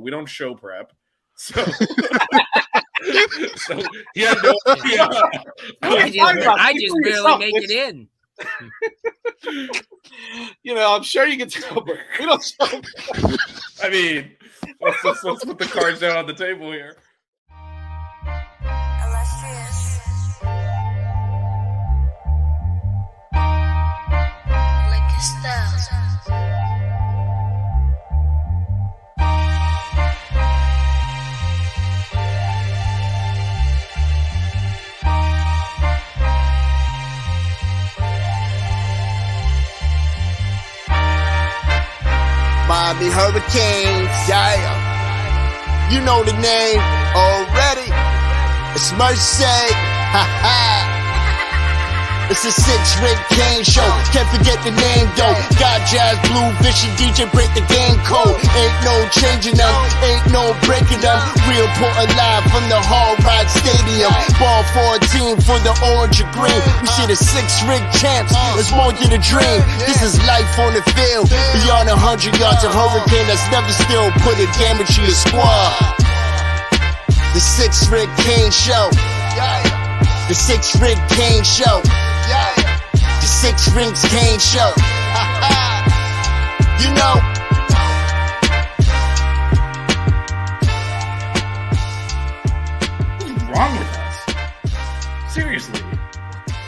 We don't show prep. So, so he had no idea. I just barely make it in. I'm sure you can tell, but we don't show. I mean, let's put the cards down on the table here. Illustrious. Like Estelle. Miami Hurricanes, yeah. You know the name already. It's Mercy, ha ha. It's a 6-ring Kane show. Can't forget the name though. Got Jazz, Blue, Vision, DJ break the game code. Ain't no changing them, ain't no breaking them. Real Portland live from the Hard Rock Stadium. Ball 14 for the orange and green. We see the 6-ring champs. It's more than a dream. This is life on the field. Beyond 100 yards, a hurricane that's never still put a damage to your squad. The 6-ring Kane show. The 6-ring Kane show. The 6 Rings Kane show. You know. What's wrong with us? Seriously.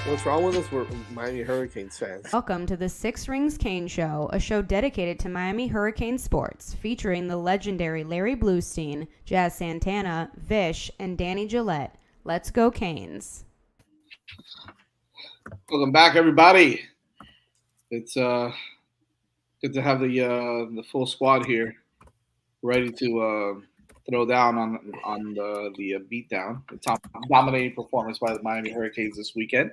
What's wrong with us? We're Miami Hurricanes fans. Welcome to the 6 Rings Kane Show, a show dedicated to Miami Hurricane sports, featuring the legendary Larry Bluestein, Jazz Santana, Vish, and Danny Gillette. Let's go Canes. Welcome back, everybody. It's good to have the full squad here, ready to throw down on the beatdown, the top dominating performance by the Miami Hurricanes this weekend,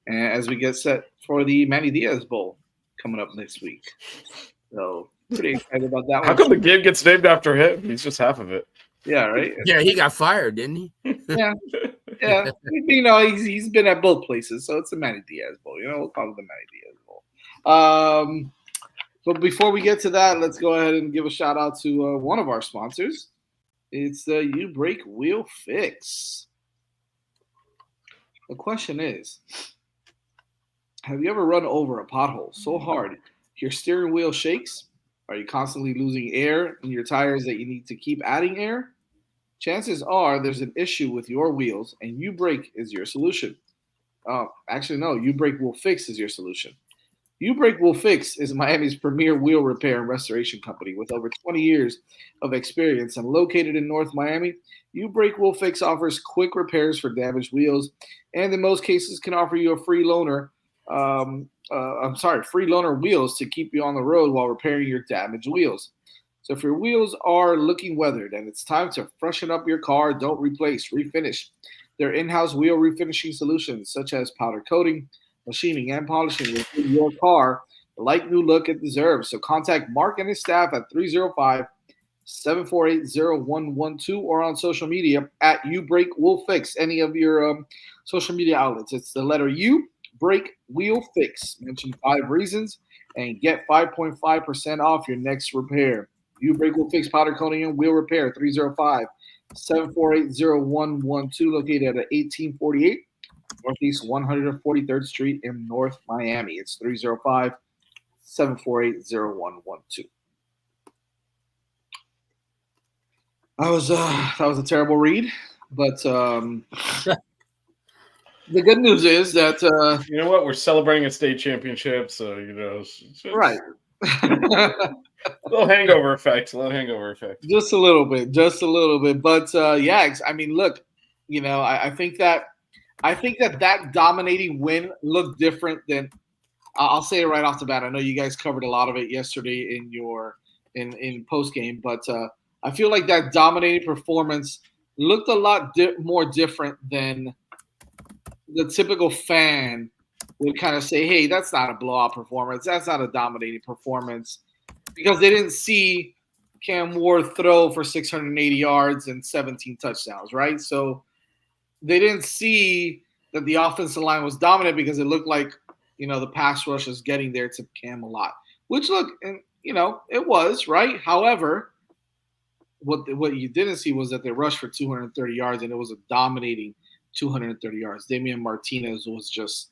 and as we get set for the Manny Diaz Bowl coming up next week. So pretty excited about that one. How come the game gets named after him? He's just half of it. Yeah, right. Yeah, he got fired, didn't he? Yeah. He's been at both places, so it's the Manny Diaz Bowl. We'll call it the Manny Diaz Bowl. But before we get to that, let's go ahead and give a shout out to one of our sponsors. It's the U Brake Wheel Fix. The question is, have you ever run over a pothole so hard your steering wheel shakes? Are you constantly losing air in your tires that you need to keep adding air? Chances are there's an issue with your wheels, and U-Brake is your solution. Actually, no, U-Brake Will Fix is your solution. U-Brake Will Fix is Miami's premier wheel repair and restoration company with over 20 years of experience and located in North Miami. U-Brake Will Fix offers quick repairs for damaged wheels, and in most cases can offer you a free loaner. Free loaner wheels to keep you on the road while repairing your damaged wheels. So if your wheels are looking weathered and it's time to freshen up your car, don't replace, refinish. Their in-house wheel refinishing solutions such as powder coating, machining, and polishing will give your car the like new look it deserves. So contact Mark and his staff at 305-748-0112 or on social media at U-Brake Will Fix, any of your social media outlets. It's the letter U, Brake Wheel Fix. Mention 5 reasons and get 5.5% off your next repair. U-Brake Will Fix powder coating and wheel repair, 305-748-0112, located at 1848 Northeast 143rd Street in North Miami. It's 305-748-0112. That was a terrible read, but the good news is that you know what, we're celebrating a state championship, so it's right. Little hangover effect. Just a little bit. But yeah, I mean, look, I think that dominating win looked different than. I'll say it right off the bat. I know you guys covered a lot of it yesterday in post game, but I feel like that dominating performance looked a lot more different than the typical fan would kind of say, hey, that's not a blowout performance. That's not a dominating performance, because they didn't see Cam Ward throw for 680 yards and 17 touchdowns, right? So they didn't see that the offensive line was dominant because it looked like, the pass rush is getting there to Cam a lot, which look, and it was, right? However, what you didn't see was that they rushed for 230 yards, and it was a dominating 230 yards. Damian Martinez was just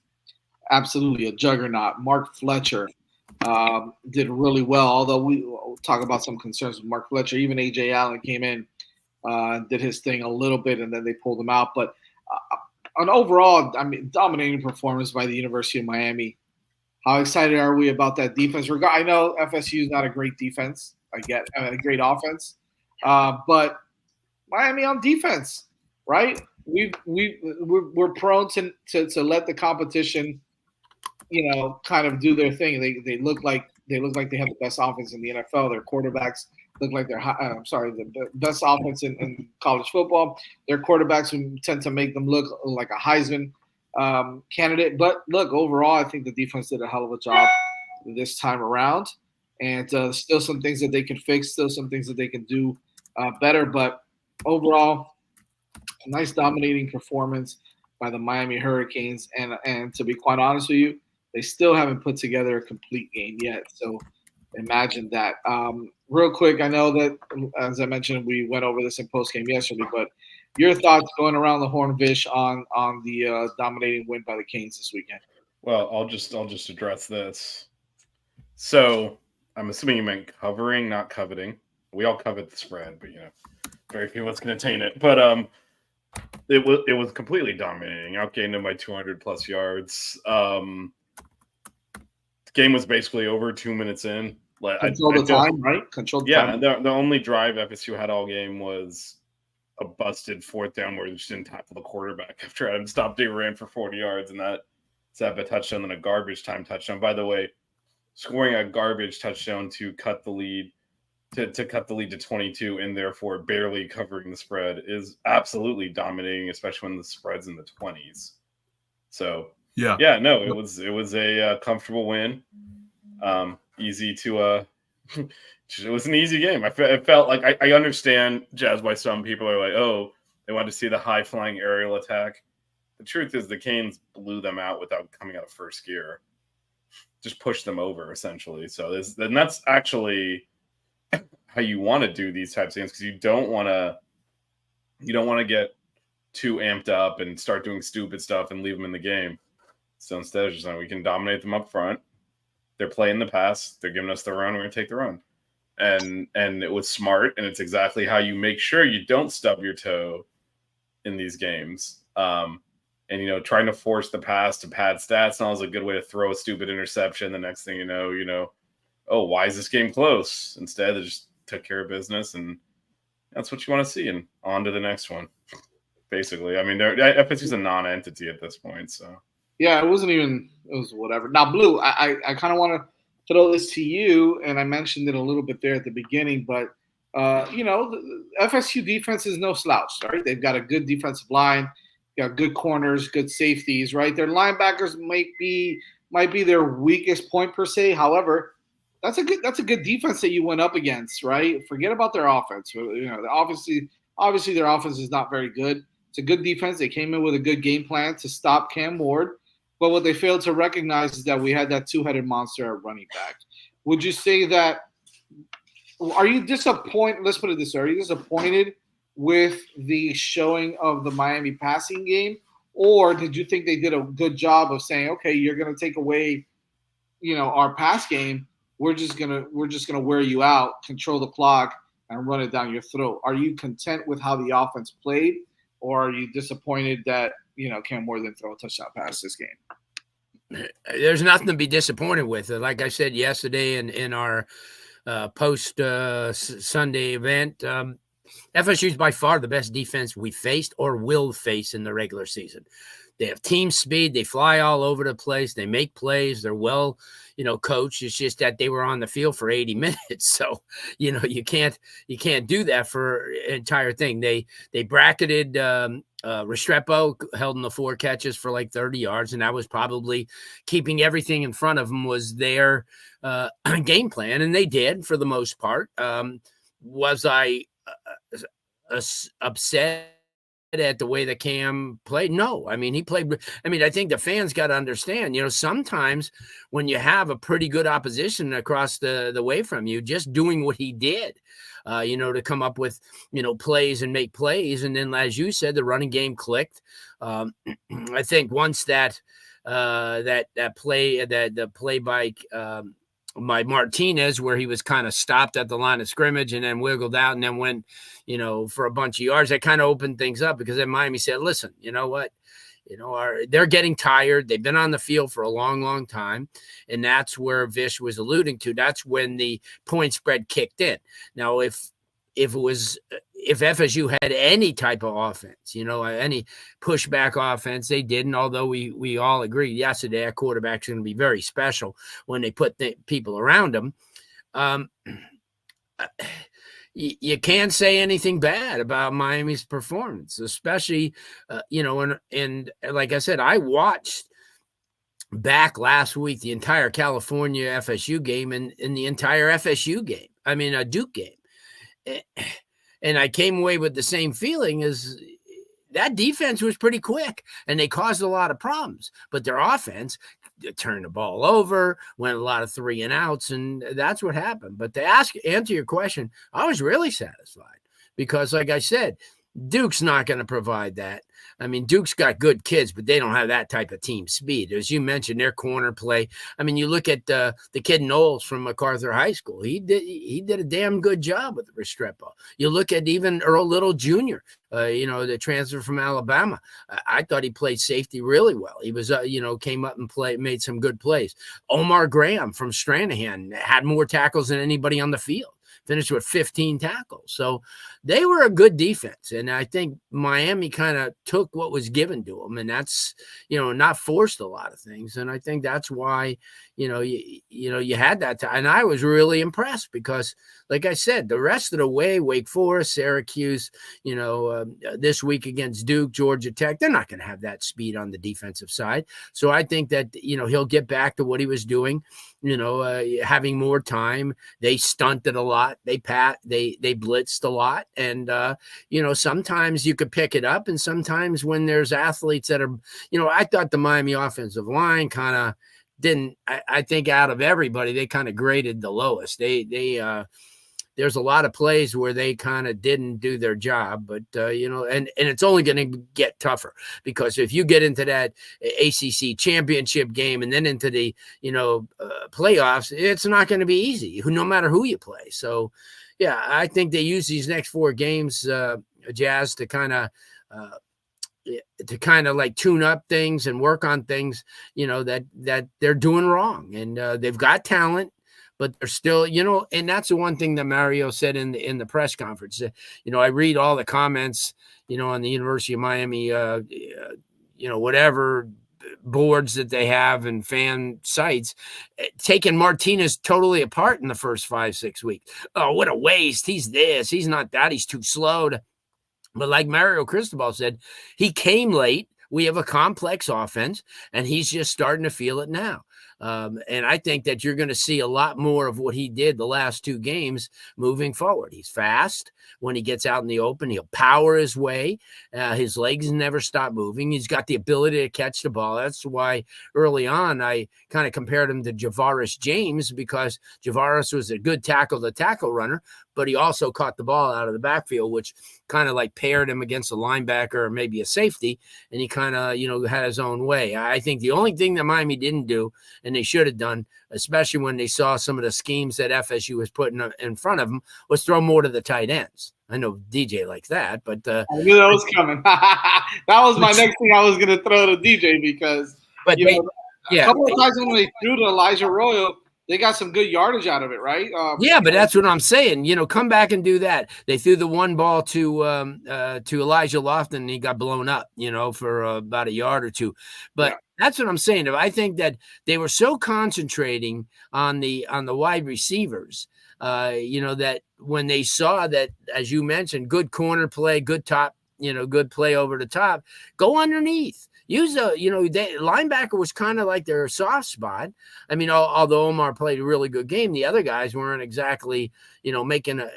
absolutely a juggernaut. Mark Fletcher did really well, although we'll talk about some concerns with Mark Fletcher. Even A.J. Allen came in, did his thing a little bit, and then they pulled him out. But on overall, I mean, dominating performance by the University of Miami. How excited are we about that defense? I know FSU is not a great defense. I get a great offense, but Miami on defense, right? We're prone to let the competition, kind of do their thing. They look like they have the best offense in the NFL. Their quarterbacks look like the best offense in college football. Their quarterbacks tend to make them look like a Heisman candidate. But look, overall, I think the defense did a hell of a job this time around. And still some things that they can fix, still some things that they can do better. But overall, a nice dominating performance by the Miami Hurricanes. And to be quite honest with you, they still haven't put together a complete game yet. So imagine that. Real quick, I know that, as I mentioned, we went over this in postgame yesterday, but your thoughts going around the horn, Vish, on the dominating win by the Canes this weekend? Well, I'll just address this. So I'm assuming you meant covering, not coveting. We all covet the spread, but very few of us can attain it. But it was completely dominating. Outgained them by 200 plus yards. The game was basically over 2 minutes in. Control the time, right? Control the time. Yeah, the only drive FSU had all game was a busted fourth down where they just didn't tackle the quarterback after Adam stopped. They ran for 40 yards, and that set up a touchdown and a garbage time touchdown. By the way, scoring a garbage touchdown to cut the lead to cut the lead to 22 and therefore barely covering the spread is absolutely dominating, especially when the spread's in the 20s. So it was a comfortable win. Easy to it was an easy game. It felt like I understand, Jazz, why some people are like, oh, they want to see the high flying aerial attack. The truth is the Canes blew them out without coming out of first gear. Just pushed them over essentially. So that's actually how you want to do these types of games, because you don't want to get too amped up and start doing stupid stuff and leave them in the game. So instead, it's just like, we can dominate them up front. They're playing the pass. They're giving us the run. We're going to take the run. And it was smart, and it's exactly how you make sure you don't stub your toe in these games. Trying to force the pass to pad stats now is a good way to throw a stupid interception. The next thing you know, oh, why is this game close? Instead, they just took care of business, and that's what you want to see. And on to the next one, basically. I mean, FSU's a non-entity at this point, so. Yeah, it was whatever. Now, Blue, I kind of want to throw this to you, and I mentioned it a little bit there at the beginning, but, the FSU defense is no slouch, right? They've got a good defensive line, got good corners, good safeties, right? Their linebackers might be their weakest point per se. However, that's a good defense that you went up against, right? Forget about their offense. Obviously their offense is not very good. It's a good defense. They came in with a good game plan to stop Cam Ward. But what they failed to recognize is that we had that two-headed monster at running back. Would you say that – are you disappointed – let's put it this way. Are you disappointed with the showing of the Miami passing game? Or did you think they did a good job of saying, okay, you're going to take away, our pass game. We're just gonna wear you out, control the clock, and run it down your throat. Are you content with how the offense played? Or are you disappointed that – Cam Ward didn't throw a touchdown pass this game? There's nothing to be disappointed with. Like I said yesterday in our post Sunday event, FSU is by far the best defense we faced or will face in the regular season. They have team speed. They fly all over the place. They make plays. They're well, coached. It's just that they were on the field for 80 minutes. So, you can't do that for an entire thing. They bracketed Restrepo, held in the 4 catches for like 30 yards. And that was probably keeping everything in front of them was their game plan. And they did for the most part. Was I upset at the way that Cam played? No. I mean, he played. I mean, I think the fans got to understand, sometimes when you have a pretty good opposition across the way from you, just doing what he did, to come up with, plays and make plays. And then, as you said, the running game clicked. I think once the play by Martinez, where he was kind of stopped at the line of scrimmage and then wiggled out and then went, for a bunch of yards, that kind of opened things up, because then Miami said, listen, you know what? They're getting tired. They've been on the field for a long, long time. And that's where Vish was alluding to. That's when the point spread kicked in. Now, if FSU had any type of offense, any pushback offense, they didn't, although we all agreed yesterday our quarterback's going to be very special when they put the people around him. You can't say anything bad about Miami's performance, especially, and like I said, I watched back last week the entire California FSU game and the entire FSU game. I mean, a Duke game. And I came away with the same feeling as that defense was pretty quick and they caused a lot of problems, but their offense turned the ball over, went a lot of 3 and outs, and that's what happened. But to answer your question, I was really satisfied because, like I said, Duke's not going to provide that. I mean, Duke's got good kids, but they don't have that type of team speed. As you mentioned, their corner play. I mean, you look at the kid Knowles from MacArthur High School. He did a damn good job with Restrepo. You look at even Earl Little Jr., the transfer from Alabama. I thought he played safety really well. He was, came up and made some good plays. Omar Graham from Stranahan had more tackles than anybody on the field. Finished with 15 tackles. So they were a good defense. And I think Miami kind of took what was given to them. And that's, not forced a lot of things. And I think that's why, you had that time. And I was really impressed because, like I said, the rest of the way, Wake Forest, Syracuse, this week against Duke, Georgia Tech, they're not going to have that speed on the defensive side. So I think that, he'll get back to what he was doing, having more time. They stunted a lot. They blitzed a lot. And, sometimes you could pick it up. And sometimes when there's athletes that are, I thought the Miami offensive line kind of didn't, I think out of everybody, they kind of graded the lowest. There's a lot of plays where they kind of didn't do their job, but, and it's only going to get tougher because if you get into that ACC championship game and then into the, playoffs, it's not going to be easy, no matter who you play. So, yeah, I think they use these next 4 games, Jazz, to kind of like tune up things and work on things, that they're doing wrong. And they've got talent, but they're still, and that's the one thing that Mario said in the press conference. I read all the comments, on the University of Miami, whatever boards that they have and fan sites, taking Martinez totally apart in the first 5-6 weeks. Oh, what a waste. He's this, he's not that, he's too slow to. But like Mario Cristobal said, he came late. We have a complex offense, and he's just starting to feel it now. And I think that you're going to see a lot more of what he did the last 2 games moving forward. He's fast. When he gets out in the open, he'll power his way. His legs never stop moving. He's got the ability to catch the ball. That's why early on I kind of compared him to Javaris James, because Javaris was a good tackle-to-tackle runner, but he also caught the ball out of the backfield, which kind of like paired him against a linebacker or maybe a safety, and he kind of, had his own way. I think the only thing that Miami didn't do, and they should have done, especially when they saw some of the schemes that FSU was putting in front of them, was throw more to the tight ends. I know DJ likes that, but I knew that was coming. That was my next thing I was going to throw to DJ because a couple of times when they threw to Elijah Royal, they got some good yardage out of it, right? But that's what I'm saying. Come back and do that. They threw the one ball to Elijah Lofton, and he got blown up, for about a yard or 2. But that's what I'm saying. I think that they were so concentrating on the wide receivers, that when they saw that, as you mentioned, good corner play, good top, good play over the top, go underneath. Use linebacker was kind of like their soft spot. I mean, although Omar played a really good game, the other guys weren't exactly, making an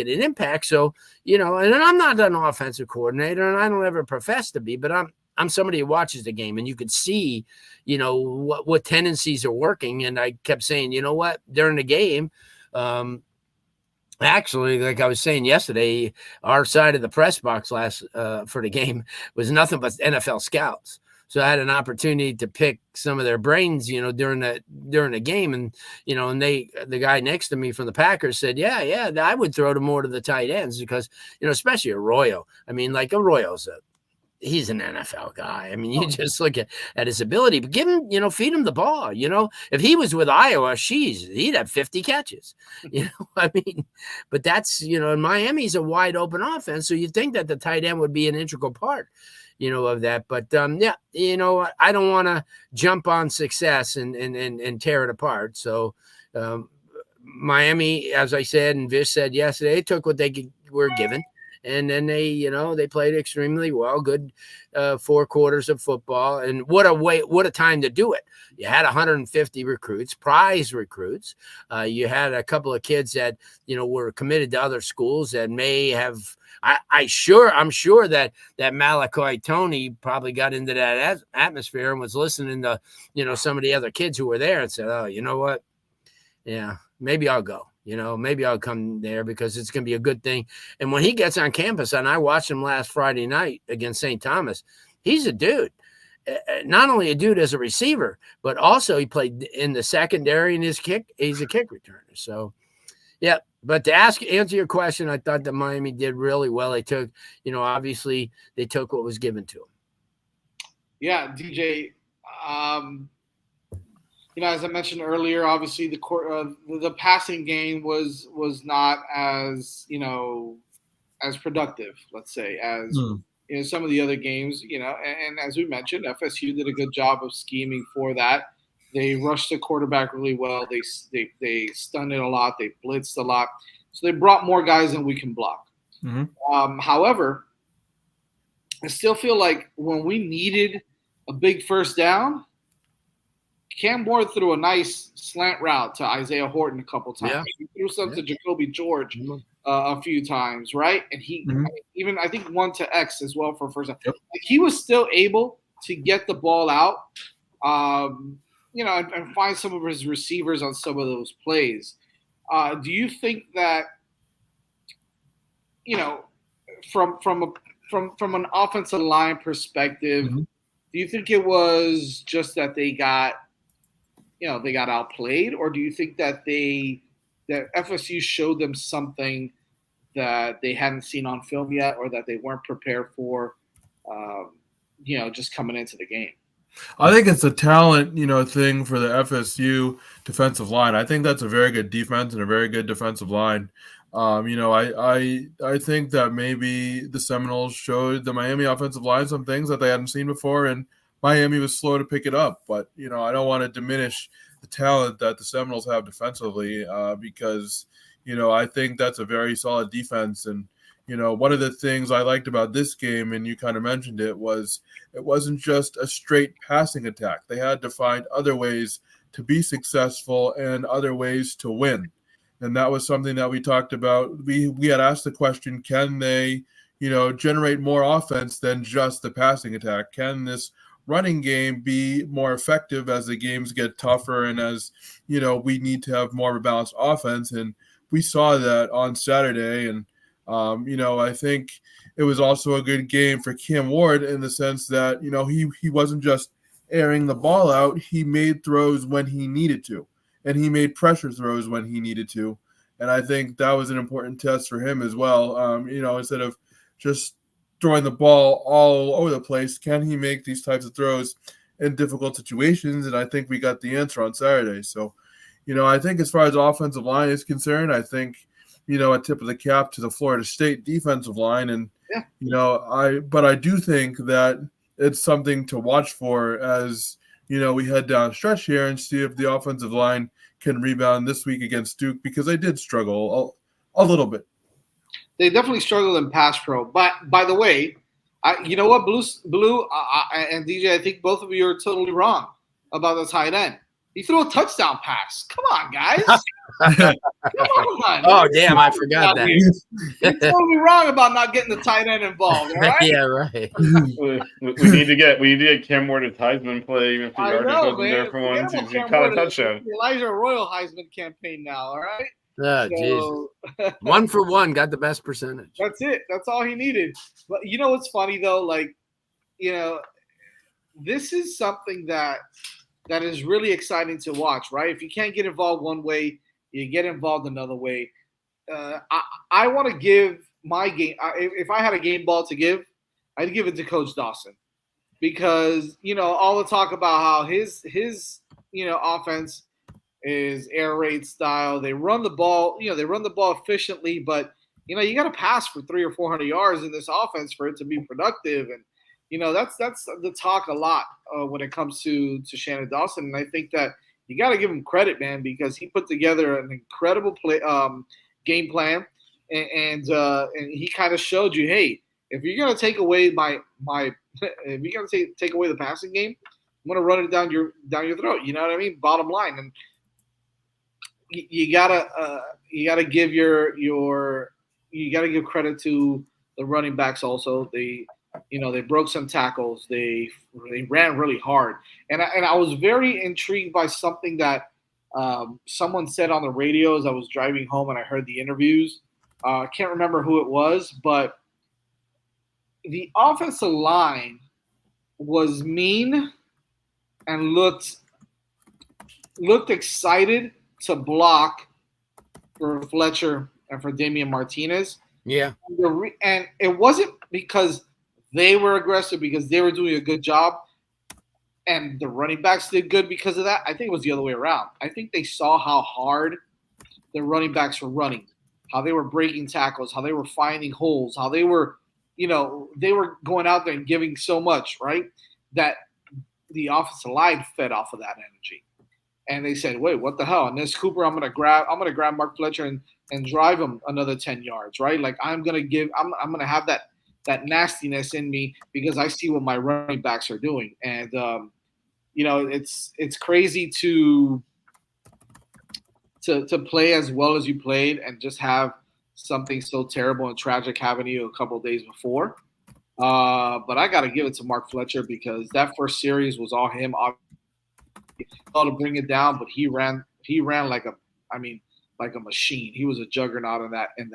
impact. So, and I'm not an offensive coordinator, and I don't ever profess to be, but I'm somebody who watches the game, and you could see, what tendencies are working. And I kept saying, you know what, during the game, actually, like I was saying yesterday, our side of the press box for the game was nothing but NFL scouts. So I had an opportunity to pick some of their brains, during the game, and the guy next to me from the Packers said, yeah, I would throw them more to the tight ends because especially Arroyo. I mean, like Arroyo's he's an NFL guy. I mean, you just look at his ability, but give him, feed him the ball. If he was with Iowa, he'd have 50 catches. I mean, but that's, in Miami's a wide open offense. So you'd think that the tight end would be an integral part, of that. But I don't want to jump on success and tear it apart. So Miami, as I said, and Vish said yesterday, took what they were given. And then they played extremely well, good 4 quarters of football. And what a time to do it. You had 150 recruits, prize recruits. You had a couple of kids that, were committed to other schools that may have, I'm sure that Malachi Tony probably got into that atmosphere and was listening to, some of the other kids who were there and said, oh, you know what? Yeah, maybe I'll go. Maybe I'll come there because it's going to be a good thing. And when he gets on campus, and I watched him last Friday night against St. Thomas, he's a dude. Not only a dude as a receiver, but also he played in the secondary and he's a kick returner. So, yeah. But to answer your question, I thought that Miami did really well. They took, obviously they took what was given to them. Yeah, DJ. As I mentioned earlier, obviously the passing game was not as as productive, let's say, as some of the other games. And as we mentioned, FSU did a good job of scheming for that. They rushed the quarterback really well. They stunned it a lot. They blitzed a lot. So they brought more guys than we can block. Mm-hmm. However, I still feel like when we needed a big first down, Cam Moore threw a nice slant route to Isaiah Horton a couple times. Yeah. He threw some to Jacoby George a few times, right? And he even, I think, one to X as well for first down. Yep. He was still able to get the ball out, and find some of his receivers on some of those plays. Do you think that, from an offensive line perspective, do you think it was just that they got outplayed, or do you think that that FSU showed them something that they hadn't seen on film yet, or that they weren't prepared for, just coming into the game? I think it's a talent, thing for the FSU defensive line. I think that's a very good defense and a very good defensive line. I think that maybe the Seminoles showed the Miami offensive line some things that they hadn't seen before, and Miami was slow to pick it up. But, I don't want to diminish the talent that the Seminoles have defensively because, I think that's a very solid defense. And, one of the things I liked about this game, and you kind of mentioned it wasn't just a straight passing attack. They had to find other ways to be successful and other ways to win. And that was something that we talked about. We had asked the question, can they, generate more offense than just the passing attack? Can this running game be more effective as the games get tougher and as, we need to have more of a balanced offense? And we saw that on Saturday. And, I think it was also a good game for Cam Ward in the sense that, he wasn't just airing the ball out. He made throws when he needed to, and he made pressure throws when he needed to. And I think that was an important test for him as well. Instead of just throwing the ball all over the place, can he make these types of throws in difficult situations? And I think we got the answer on Saturday. So, I think as far as offensive line is concerned, I think, a tip of the cap to the Florida State defensive line. And, but I do think that it's something to watch for as, we head down stretch here and see if the offensive line can rebound this week against Duke, because they did struggle a little bit. They definitely struggled in pass pro. But by the way, you know what, Blue, and DJ, I think both of you are totally wrong about the tight end. He threw a touchdown pass. Come on, guys. Come on. Oh, damn, I forgot that. You're totally wrong about not getting the tight end involved. All right. Yeah, right. We need to get Cam Ward a Heisman play, even if the yardage wasn't there for once. He's caught a touchdown. Elijah Royal Heisman campaign now. All right. Oh, Jesus. 1 for 1, got the best percentage. That's it. That's all he needed. But you know what's funny though? Like, you know, this is something that is really exciting to watch, right? If you can't get involved one way, you get involved another way. I want to give my game. If I had a game ball to give, I'd give it to Coach Dawson, because you know all the talk about how his offense is air raid style. They run the ball, they run the ball efficiently, but you got to pass for 300 or 400 yards in this offense for it to be productive. And that's the talk a lot when it comes to Shannon Dawson. And I think that you got to give him credit, man, because he put together an incredible game plan, and he kind of showed you, hey, if you're gonna take away if you're gonna take away the passing game, I'm gonna run it down your throat. You know what I mean? Bottom line, and you gotta give give credit to the running backs also. They broke some tackles. They ran really hard, and I was very intrigued by something that someone said on the radio as I was driving home and I heard the interviews. I can't remember who it was, but the offensive line was mean and looked excited to block for Fletcher and for Damian Martinez. Yeah. And it wasn't because they were aggressive, because they were doing a good job and the running backs did good because of that. I think it was the other way around. I think they saw how hard the running backs were running, how they were breaking tackles, how they were finding holes, how they were, they were going out there and giving so much, right, that the offensive line fed off of that energy. And they said, wait, what the hell? And this Cooper, I'm gonna grab Mark Fletcher and drive him another 10 yards, right? Like I'm gonna have that nastiness in me because I see what my running backs are doing. And it's crazy to play as well as you played and just have something so terrible and tragic happen to you a couple of days before. But I got to give it to Mark Fletcher because that first series was all him. To bring it down, but he ran like a machine. He was a juggernaut in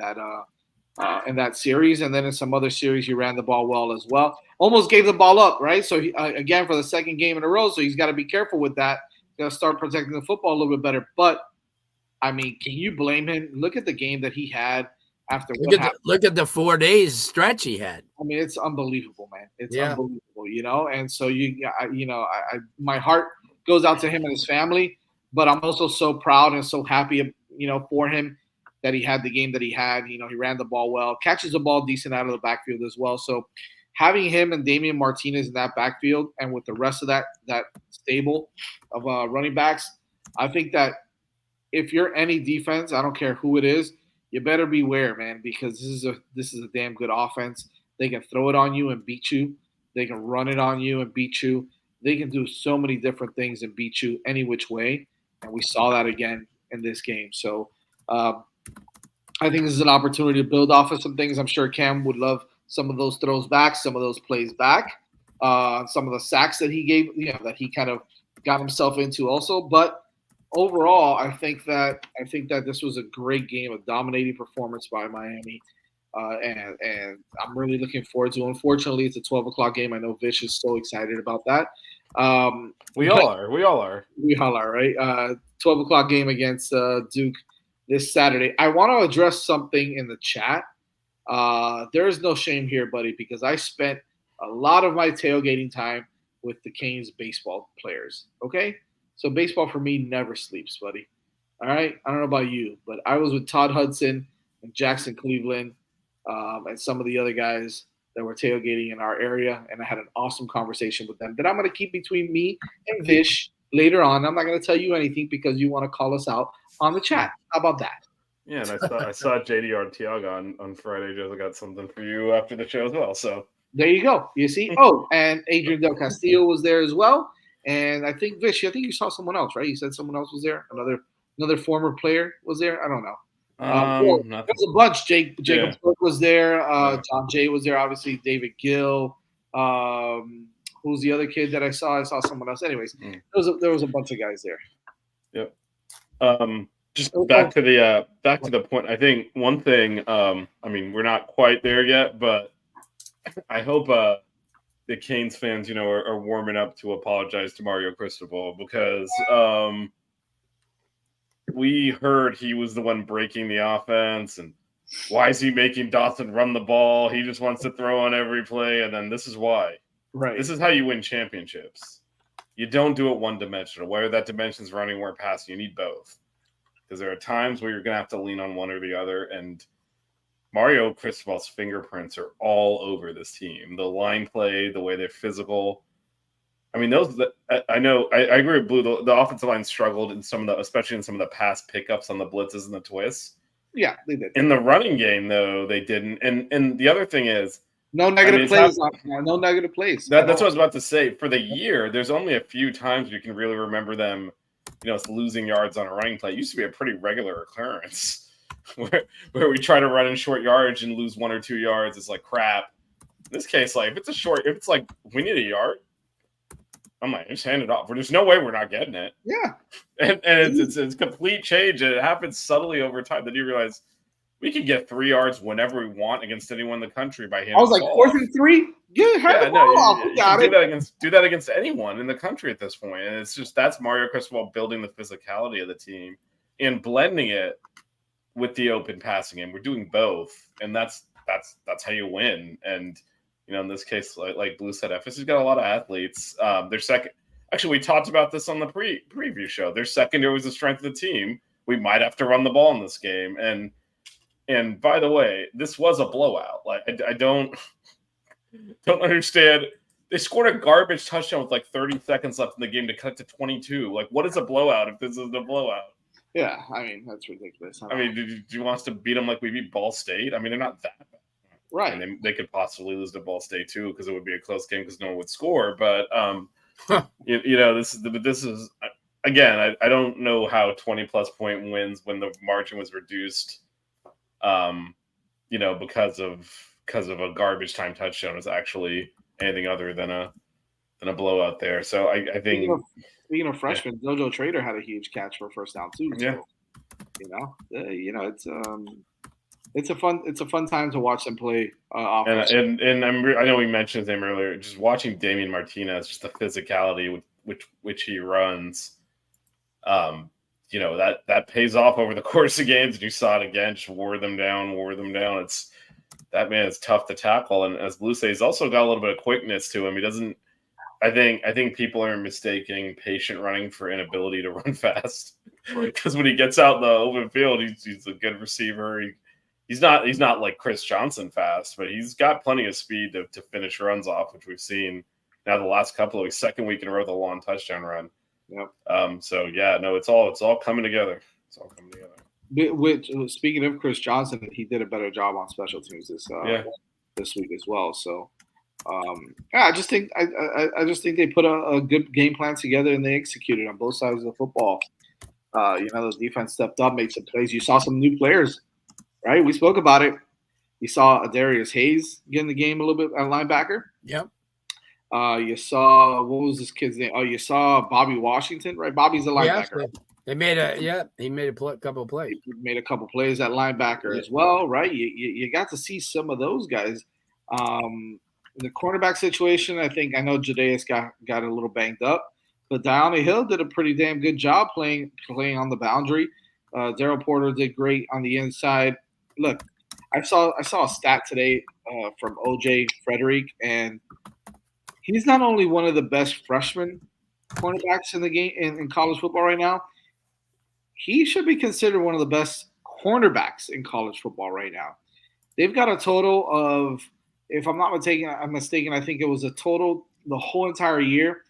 that series, and then in some other series he ran the ball well as well. Almost gave the ball up, right? So he, again, for the second game in a row, so he's got to be careful with that. Got to start protecting the football a little bit better. But I mean, can you blame him? Look at the game that he had after. Look at the 4 days stretch he had. I mean, it's unbelievable, man. It's unbelievable, And so my heart goes out to him and his family, but I'm also so proud and so happy, for him that he had the game that he had. He ran the ball well, catches the ball decent out of the backfield as well. So having him and Damian Martinez in that backfield and with the rest of that stable of running backs, I think that if you're any defense, I don't care who it is, you better beware, man, because this is a damn good offense. They can throw it on you and beat you. They can run it on you and beat you. They can do so many different things and beat you any which way. And we saw that again in this game. So I think this is an opportunity to build off of some things. I'm sure Cam would love some of those throws back, some of those plays back, some of the sacks that he gave, that he kind of got himself into also. But overall, I think that this was a great game, a dominating performance by Miami. And I'm really looking forward to it. Unfortunately, it's a 12 o'clock game. I know Vish is so excited about that. We all are. We all are, right? 12 o'clock game against Duke this Saturday. I want to address something in the chat. There is no shame here, buddy, because I spent a lot of my tailgating time with the Canes baseball players, okay? So baseball for me never sleeps, buddy. All right? I don't know about you, but I was with Todd Hudson and Jackson Cleveland and some of the other guys that were tailgating in our area, and I had an awesome conversation with them that I'm going to keep between me and Vish later on. I'm not going to tell you anything because you want to call us out on the chat. How about that? Yeah, and I saw JD Arteaga on Friday. Just got something for you after the show as well. So There you go. You see? Oh, and Adrian Del Castillo was there as well. And I think Vish, I think you saw someone else, right? You said someone else was there. Another former player was there. I don't know. Well, nothing. there's a bunch. Jacob Yeah. Burke was there. Yeah. John Jay was there. Obviously, David Gill. Who's the other kid that I saw? I saw someone else. Anyways, there was a bunch of guys there. Yep. Just back to the point. I think one thing. I mean, we're not quite there yet, but I hope the Canes fans, are warming up to apologize to Mario Cristobal because we heard he was the one breaking the offense, and why is he making Dawson run the ball? He just wants to throw on every play, and then this is why. Right. This is how you win championships. You don't do it one-dimensional. Whether that dimension's running or passing, you need both. Because there are times where you're going to have to lean on one or the other, and Mario Cristobal's fingerprints are all over this team. The line play, the way they're physical. I mean, I know. I agree with Blue. The offensive line struggled especially in some of the pass pickups on the blitzes and the twists. Yeah, they did. In the running game, though, they didn't. And the other thing is, no negative plays. No negative plays. That's what I was about to say. For the year, there's only a few times you can really remember them, losing yards on a running play. It used to be a pretty regular occurrence where we try to run in short yardage and lose 1 or 2 yards. It's like crap. In this case, like if it's like we need a yard, I'm like, just hand it off. There's no way we're not getting it. Yeah. And it's complete change. And it happens subtly over time. Then you realize we can get 3 yards whenever we want against anyone in the country by handing. I was like, 4th and 3? Yeah, do that against anyone in the country at this point. And it's just that's Mario Cristobal building the physicality of the team and blending it with the open passing game. We're doing both, and that's how you win. And in this case, like Blue said, FSU's got a lot of athletes. Their second, actually, we talked about this on the preview show. Their secondary was the strength of the team. We might have to run the ball in this game. And by the way, this was a blowout. Like I don't understand. They scored a garbage touchdown with like 30 seconds left in the game to cut to 22. Like, what is a blowout if this isn't a blowout? Yeah, I mean that's ridiculous. I mean, do you want us to beat them like we beat Ball State? I mean, they're not that bad. Right. And they could possibly lose to Ball State too because it would be a close game because no one would score. But this is again. I don't know how 20+ point wins when the margin was reduced. Because of a garbage time touchdown is actually anything other than a blowout there. So I think speaking of freshmen, Jojo Trader had a huge catch for a first down too. So, it's a fun time to watch them play offense. And I know we mentioned his name earlier. Just watching Damian Martinez, just the physicality with which he runs, that pays off over the course of games. And you saw it again, just wore them down. It's that man is tough to tackle, and as Blue says, he's also got a little bit of quickness to him. He doesn't. I think people are mistaking patient running for inability to run fast. Because when he gets out in the open field, he's a good receiver. He's not like Chris Johnson fast, but he's got plenty of speed to finish runs off, which we've seen now the last couple of weeks. Second week in a row, the long touchdown run. Yep. So yeah, no, it's all coming together. It's all coming together. Which, speaking of Chris Johnson, he did a better job on special teams this week as well. So, I just think they put a good game plan together and they executed on both sides of the football. The defense stepped up, made some plays. You saw some new players, right? We spoke about it. You saw Darius Hayes get in the game a little bit at linebacker. Yep. You saw what was this kid's name? Oh, you saw Bobby Washington, right? Bobby's a linebacker. Yes, he made a couple of plays. He made a couple plays at linebacker as well, right? You got to see some of those guys. The cornerback situation, I know Jadeus got a little banged up, but Diana Hill did a pretty damn good job playing on the boundary. Daryl Porter did great on the inside. Look, I saw a stat today from OJ Frederick, and he's not only one of the best freshman cornerbacks in the game in college football right now. He should be considered one of the best cornerbacks in college football right now. They've got a total of, if I'm not mistaken, I think it was a total the whole entire year,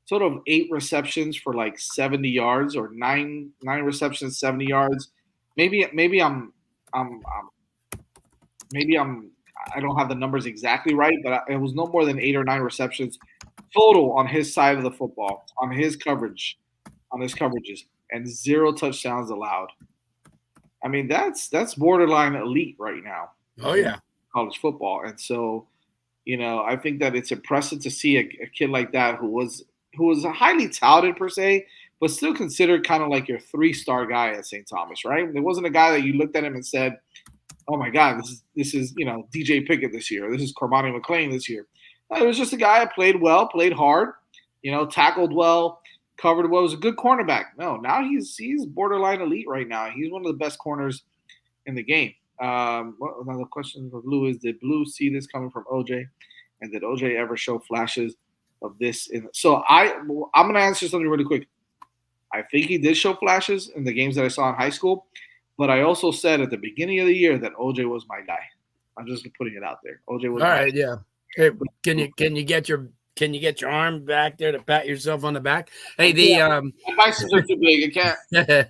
total of 8 receptions for like 70 yards or nine receptions, 70 yards. maybe I don't have the numbers exactly right, but it was no more than 8 or 9 receptions total on his side of the football, on his coverages, and 0 touchdowns allowed. I mean, that's borderline elite right now. Oh yeah. College football. And so, I think that it's impressive to see a kid like that who was highly touted per se, but still considered kind of like your 3-star guy at St. Thomas, right? There wasn't a guy that you looked at him and said, "Oh my God, this is DJ Pickett this year. This is Cormani McClain this year." No, it was just a guy that played well, played hard, tackled well, covered well. Was a good cornerback. No, now he's borderline elite right now. He's one of the best corners in the game. Another question for Blue is: did Blue see this coming from OJ, and did OJ ever show flashes of this? So I'm going to answer something really quick. I think he did show flashes in the games that I saw in high school, but I also said at the beginning of the year that OJ was my guy. I'm just putting it out there. OJ was all right. Yeah. Hey, can you get your arm back there to pat yourself on the back? Hey, my biceps are too big. I can't.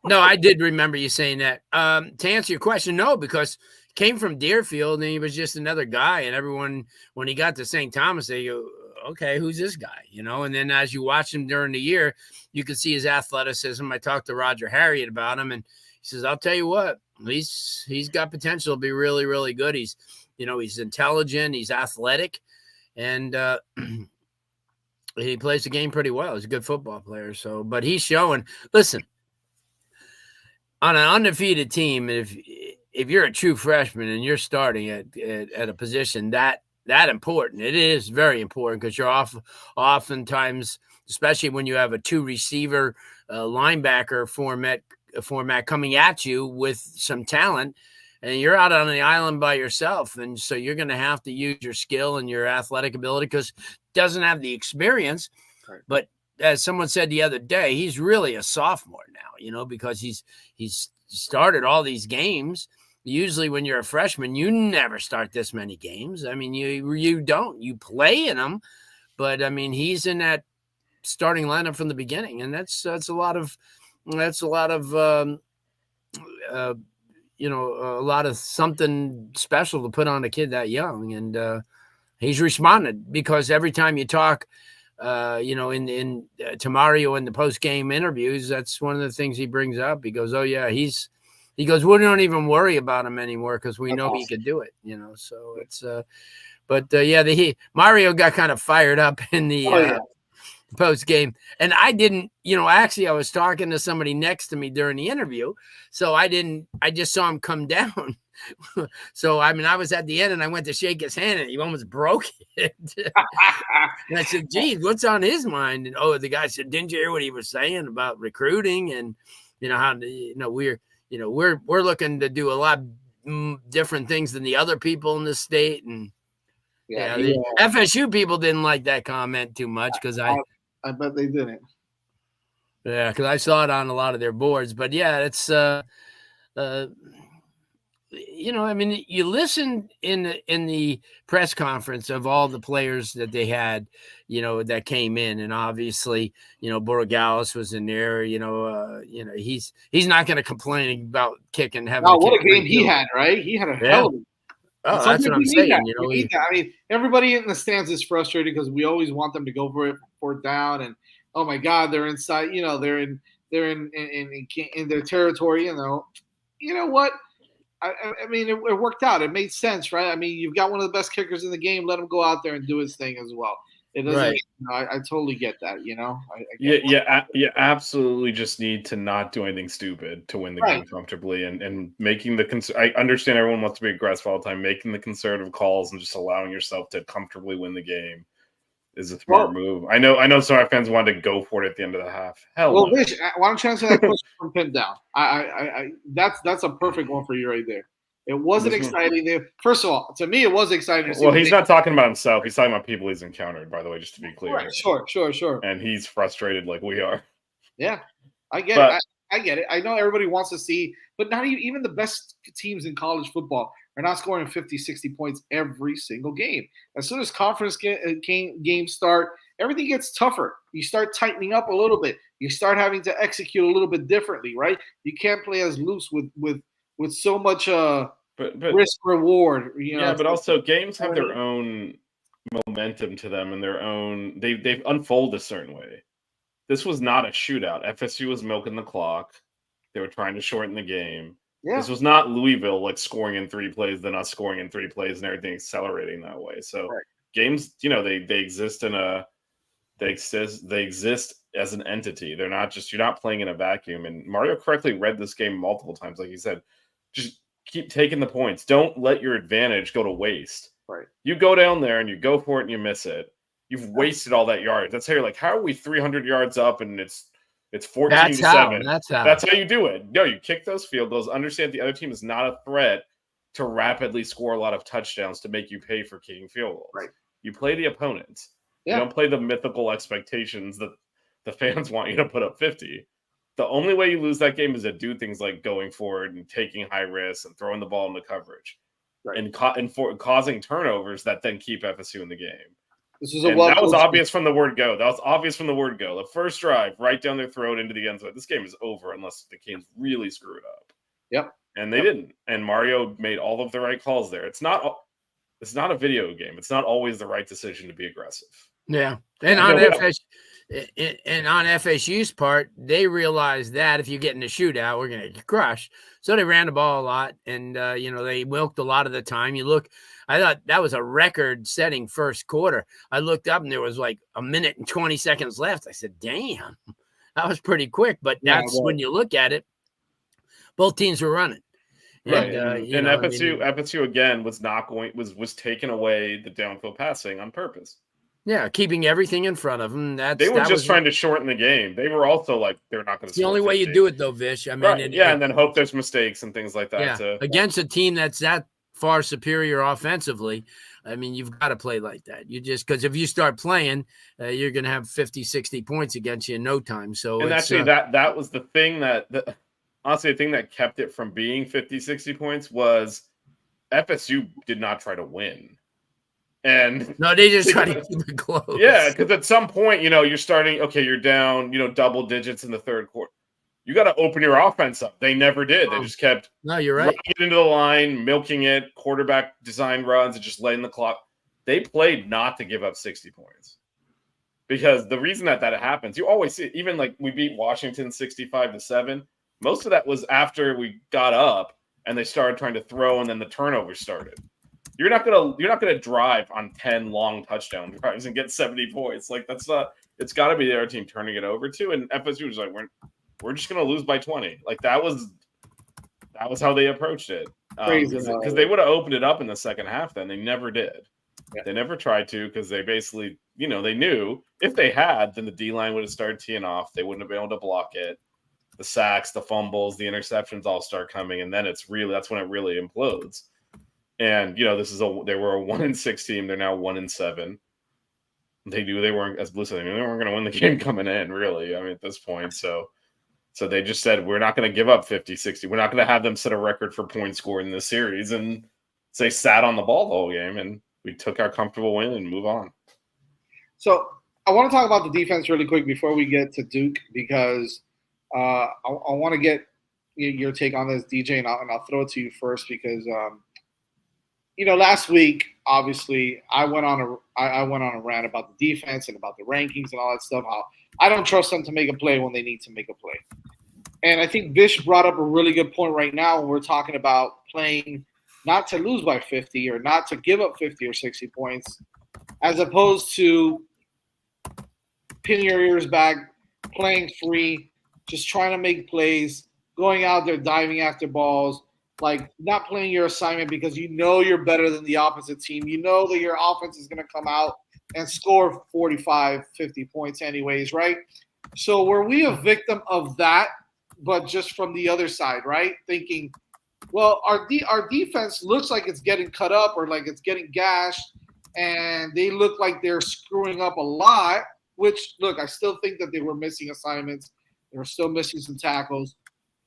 No, I did remember you saying that. To answer your question, no, because he came from Deerfield and he was just another guy, and everyone, when he got to St. Thomas, they go, "Okay, who's this guy?" And then as you watch him during the year, you can see his athleticism. I talked to Roger Harriet about him, and he says, "I'll tell you what, he's got potential to be really, really good. He's intelligent, he's athletic, and he plays the game pretty well. He's a good football player." So, but he's showing. Listen, on an undefeated team, if you're a true freshman and you're starting at a position that important, it is very important, because you're oftentimes, especially when you have a 2-receiver linebacker format coming at you with some talent, and you're out on the island by yourself, and so you're going to have to use your skill and your athletic ability, because doesn't have the experience. Right. But as someone said the other day, he's really a sophomore now, because he's started all these games. Usually when you're a freshman, you never start this many games. I mean, you play in them, but I mean, he's in that starting lineup from the beginning, and that's a lot of a lot of something special to put on a kid that young. And he's responded, because every time you talk, to Mario in the post-game interviews, that's one of the things he brings up. He goes, "Oh yeah, we don't even worry about him anymore, because we know he could do it." So it's Mario got kind of fired up in the post game, and I didn't, actually I was talking to somebody next to me during the interview, so I just saw him come down. So I mean, I was at the end and I went to shake his hand and he almost broke it. And I said, "Geez, what's on his mind?" And the guy said, "Didn't you hear what he was saying about recruiting, and how we're looking to do a lot different things than the other people in the state." And the FSU people didn't like that comment too much, because I bet they didn't. Yeah, because I saw it on a lot of their boards. But yeah, it's I mean, you listen in the press conference of all the players that they had, that came in, and obviously, Borregales was in there. He's not going to complain about kicking. What a game he had, right? He had a hell of a. Oh, that's what I'm saying. I mean, everybody in the stands is frustrated, because we always want them to go for it, 4th down, and oh my God, they're inside. They're in their territory. You know what? I mean, it worked out. It made sense, right? I mean, you've got one of the best kickers in the game. Let him go out there and do his thing as well. It doesn't. Right. I totally get that. You absolutely just need to not do anything stupid to win the game comfortably, and making I understand everyone wants to be aggressive all the time. Making the conservative calls and just allowing yourself to comfortably win the game is a smart move. I know some of our fans wanted to go for it at the end of the half. Hell, Vish, why don't you answer that question from Pin Down? That's a perfect one for you right there. It wasn't exciting. First of all, to me, it was exciting. Well, he's not talking about himself. He's talking about people he's encountered, by the way, just to be clear. Right, sure. And he's frustrated like we are. Yeah, I get it. I get it. I know everybody wants to see, but not even the best teams in college football are not scoring 50, 60 points every single game. As soon as conference games start, everything gets tougher. You start tightening up a little bit. you start having to execute a little bit differently, right? You can't play as loose with so much but risk reward. yeah, but also games have their own momentum to them and their own. They've unfolded a certain way. This was not a shootout. FSU was milking the clock. They were trying to shorten the game. Yeah. This was not Louisville like scoring in 3 plays, then us scoring in 3 plays and everything accelerating that way. So games, they exist they exist as an entity. They're not just, you're not playing in a vacuum. And Mario correctly read this game multiple times. Like he said, just keep taking the points. Don't let your advantage go to waste. Right. You go down there and you go for it and you miss it. You've wasted all that yards. That's how you're like, how are we 300 yards up and it's 14-7? That's how you do it. No, you kick those field goals. Understand the other team is not a threat to rapidly score a lot of touchdowns to make you pay for kicking field goals. Right. You play the opponents. Yeah. You don't play the mythical expectations that the fans want you to put up 50. The only way you lose that game is to do things like going forward and taking high risks and throwing the ball into coverage, and causing turnovers that then keep FSU in the game. This is that was obvious from the word go. The first drive, right down their throat into the end zone. This game is over unless the Canes really screw it up. Yep. And they didn't. And Mario made all of the right calls there. It's not a video game. It's not always the right decision to be aggressive. Yeah. And on FSU's part, they realized that if you get in a shootout, we're going to get crushed. So they ran the ball a lot, and they milked a lot of the time. I thought that was a record-setting first quarter. I looked up, and there was like a minute and 20 seconds left. I said, "Damn, that was pretty quick." But that's when you look at it, both teams were running. Right, and FSU again was taking away the downfield passing on purpose. Yeah, keeping everything in front of them. They were just trying to shorten the game. They were also like, they're not going to. It's the only way you do it, though, Vish. I mean, and then hope there's mistakes and things like that. Yeah, against a team that's that far superior offensively, I mean, you've got to play like that. You just, because if you start playing, you're going to have 50, 60 points against you in no time. So, and actually, that was the thing honestly, the thing that kept it from being 50, 60 points was FSU did not try to win. And no, they just try to keep it close. Yeah, because at some point, you're starting, you're down, double digits in the third quarter. You got to open your offense up. They never did. They just kept you're right. running it into the line, milking it, quarterback design runs, and just letting the clock. They played not to give up 60 points. Because the reason that happens, you always see, even like we beat Washington 65-7. Most of that was after we got up and they started trying to throw, and then the turnover started. You're not gonna drive on 10 long touchdown drives and get 70 points. Like that's not. It's got to be their team turning it over to. And FSU was like, we're just gonna lose by 20. Like that was how they approached it. Because they would have opened it up in the second half. Then they never did. Yeah. They never tried to, because they basically, they knew if they had, then the D line would have started teeing off. They wouldn't have been able to block it. The sacks, the fumbles, the interceptions all start coming, and then that's when it really implodes. And they were a 1-6 team. They're now 1-7. They knew they weren't, as Blue said, they weren't going to win the game coming in. Really, I mean, at this point, so they just said, we're not going to give up 50, 60. We're not going to have them set a record for points scored in this series, and so they sat on the ball the whole game, and we took our comfortable win and move on. So I want to talk about the defense really quick before we get to Duke, because I want to get your take on this, DJ, and I'll throw it to you first because. Last week, obviously, I went on a rant about the defense and about the rankings and all that stuff. How I don't trust them to make a play when they need to make a play. And I think Vish brought up a really good point right now when we're talking about playing not to lose by 50 or not to give up 50 or 60 points, as opposed to pinning your ears back, playing free, just trying to make plays, going out there diving after balls. Like not playing your assignment because you're better than the opposite team. You know that your offense is going to come out and score 45, 50 points anyways, right? So were we a victim of that, but just from the other side, right? Thinking, well, our defense looks like it's getting cut up or like it's getting gashed, and they look like they're screwing up a lot, which, look, I still think that they were missing assignments. They were still missing some tackles.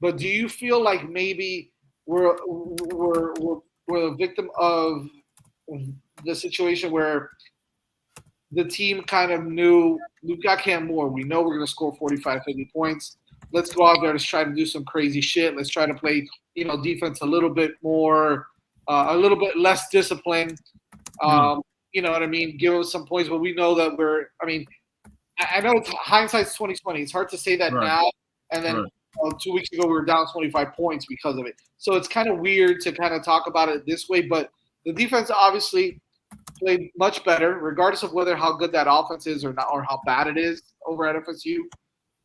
But do you feel like maybe we're a victim of the situation where the team kind of knew we've got Cam Moore. We know we're going to score 45, 50 points. Let's go out there. Let's try to do some crazy shit. Let's try to play, defense a little bit more, a little bit less disciplined. You know what I mean? Give us some points, but we know that I know it's hindsight's 2020. It's hard to say that now. And then 2 weeks ago we were down 25 points because of it. So it's kind of weird to kind of talk about it this way. But the defense obviously played much better, regardless of how good that offense is or not, or how bad it is over at FSU.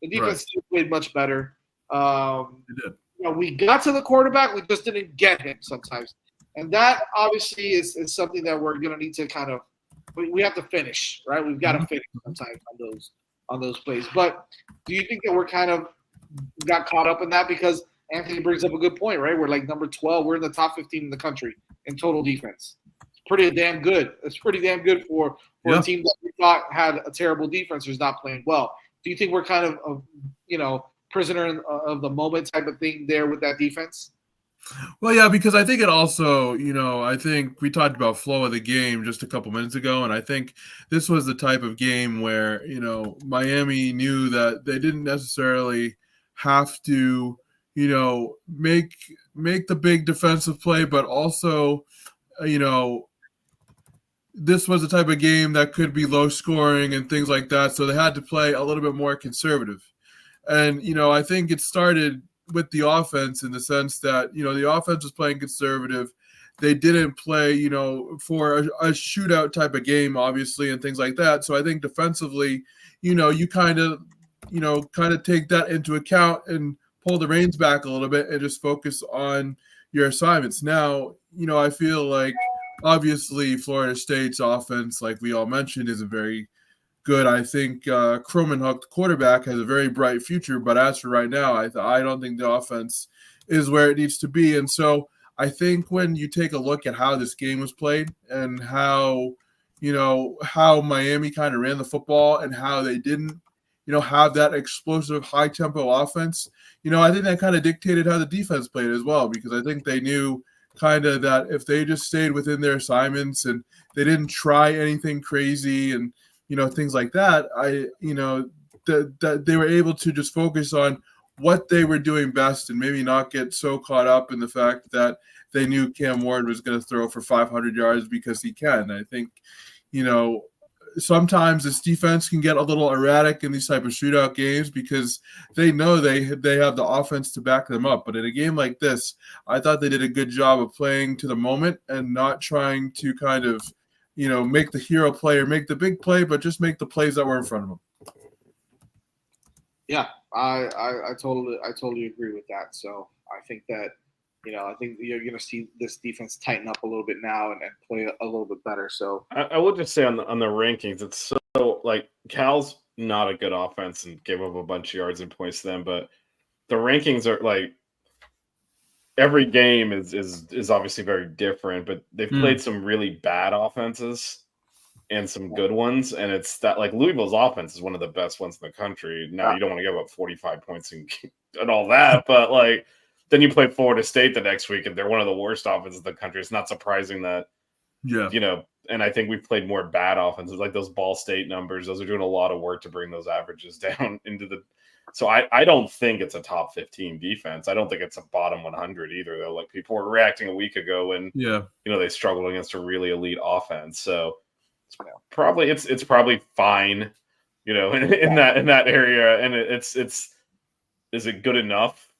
The defense still played much better. It did. We got to the quarterback, we just didn't get him sometimes, and that obviously is something that we're going to need to kind of we have to finish, right? We've got to finish sometimes on those plays. But do you think that we're kind of got caught up in that? Because Anthony brings up a good point, right? We're like number 12. We're in the top 15 in the country in total defense. It's pretty damn good. It's pretty damn good for a team that we thought had a terrible defense who's not playing well. Do you think we're kind of prisoner of the moment type of thing there with that defense? Well, yeah, because I think it also, I think we talked about flow of the game just a couple minutes ago, and I think this was the type of game where, Miami knew that they didn't necessarily have to, make the big defensive play, but also, this was the type of game that could be low scoring and things like that. So they had to play a little bit more conservative. And, I think it started with the offense in the sense that, the offense was playing conservative. They didn't play, for a shootout type of game, obviously, and things like that. So I think defensively, you kind of take that into account and pull the reins back a little bit and just focus on your assignments. Now, I feel like obviously Florida State's offense, like we all mentioned, is a very good. I think Cromanhook, the quarterback, has a very bright future. But as for right now, I don't think the offense is where it needs to be. And so I think when you take a look at how this game was played and how Miami kind of ran the football and how they didn't, have that explosive high tempo offense, I think that kind of dictated how the defense played as well, because I think they knew kind of that if they just stayed within their assignments and they didn't try anything crazy and, things like that, that they were able to just focus on what they were doing best and maybe not get so caught up in the fact that they knew Cam Ward was going to throw for 500 yards because he can. I think, sometimes this defense can get a little erratic in these type of shootout games because they know they have the offense to back them up. But in a game like this, I thought they did a good job of playing to the moment and not trying to kind of, make the hero play or make the big play, but just make the plays that were in front of them. Yeah, I totally agree with that. So I think that, I think you're going to see this defense tighten up a little bit now and play a little bit better. So I will just say on the rankings, it's so like Cal's not a good offense and gave up a bunch of yards and points to them, but the rankings are like every game is obviously very different, but they've played some really bad offenses and some good ones, and it's that like Louisville's offense is one of the best ones in the country. Now you don't want to give up 45 points and all that, but like then you play Florida State the next week, and they're one of the worst offenses in the country. It's not surprising that, and I think we've played more bad offenses, like those Ball State numbers. Those are doing a lot of work to bring those averages down into the. So I don't think it's a top 15 defense. I don't think it's a bottom 100 either, though. Like people were reacting a week ago when, they struggled against a really elite offense. So it's probably fine, in that area. And it's is it good enough?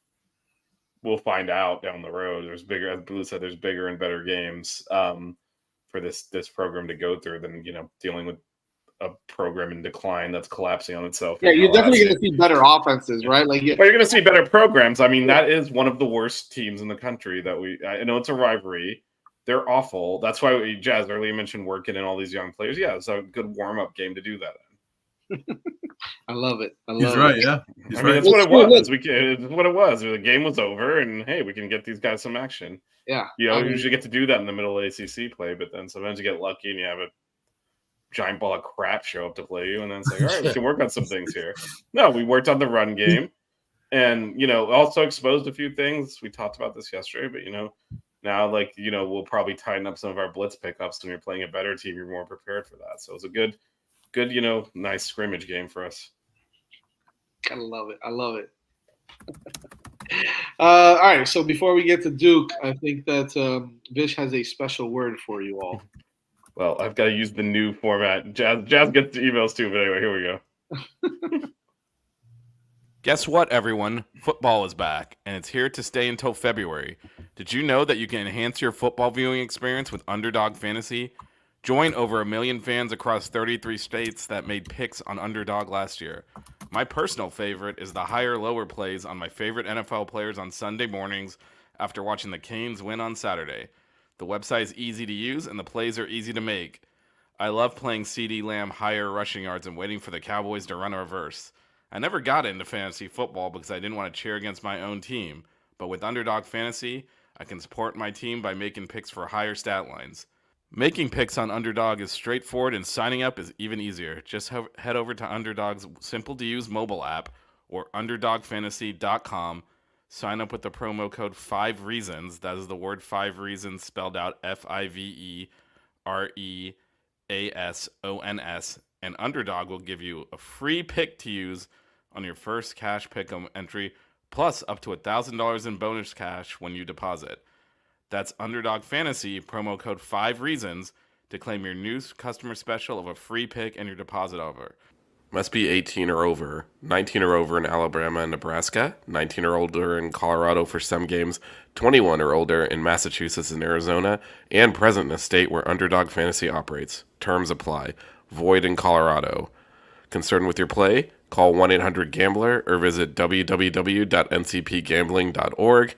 We'll find out down the road. There's bigger, as Blue said, there's bigger and better games for this program to go through than dealing with a program in decline that's collapsing on itself. Yeah, you're definitely going to see better offenses, right? But you're going to see better programs. I mean, that is one of the worst teams in the country that I know it's a rivalry. They're awful. That's why Jazz earlier mentioned working in all these young players. Yeah, it's a good warm-up game to do that in. I love it. He's right, yeah. I mean, it's what it was. It's what it was. The game was over, and hey, we can get these guys some action. Yeah. You usually get to do that in the middle of ACC play, but then sometimes you get lucky and you have a giant ball of crap show up to play you, and then it's like, all right, we can work on some things here. No, we worked on the run game, and also exposed a few things. We talked about this yesterday, but now we'll probably tighten up some of our blitz pickups when you're playing a better team. You're more prepared for that. So it's a good good, nice scrimmage game for us. Gotta love it. I love it. All right. So before we get to Duke, I think that Vish has a special word for you all. Well, I've got to use the new format. Jazz gets the emails too, but anyway, here we go. Guess what, everyone? Football is back, and it's here to stay until February. Did you know that you can enhance your football viewing experience with Underdog Fantasy? Join over 1 million fans across 33 states that made picks on Underdog last year. My personal favorite is the higher-lower plays on my favorite NFL players on Sunday mornings after watching the Canes win on Saturday. The website is easy to use, and the plays are easy to make. I love playing CeeDee Lamb higher rushing yards and waiting for the Cowboys to run a reverse. I never got into fantasy football because I didn't want to cheer against my own team, but with Underdog Fantasy, I can support my team by making picks for higher stat lines. Making picks on Underdog is straightforward, and signing up is even easier. Just head over to Underdog's simple-to-use mobile app or underdogfantasy.com. Sign up with the promo code 5REASONS. That is the word 5 reasons spelled out FIVEREASONS, and Underdog will give you a free pick to use on your first cash pick'em entry, plus up to $1,000 in bonus cash when you deposit. That's Underdog Fantasy, promo code 5REASONS, to claim your new customer special of a free pick and your deposit over. Must be 18 or over, 19 or over in Alabama and Nebraska, 19 or older in Colorado for some games, 21 or older in Massachusetts and Arizona, and present in a state where Underdog Fantasy operates. Terms apply. Void in Colorado. Concerned with your play? Call 1-800-GAMBLER or visit www.ncpgambling.org.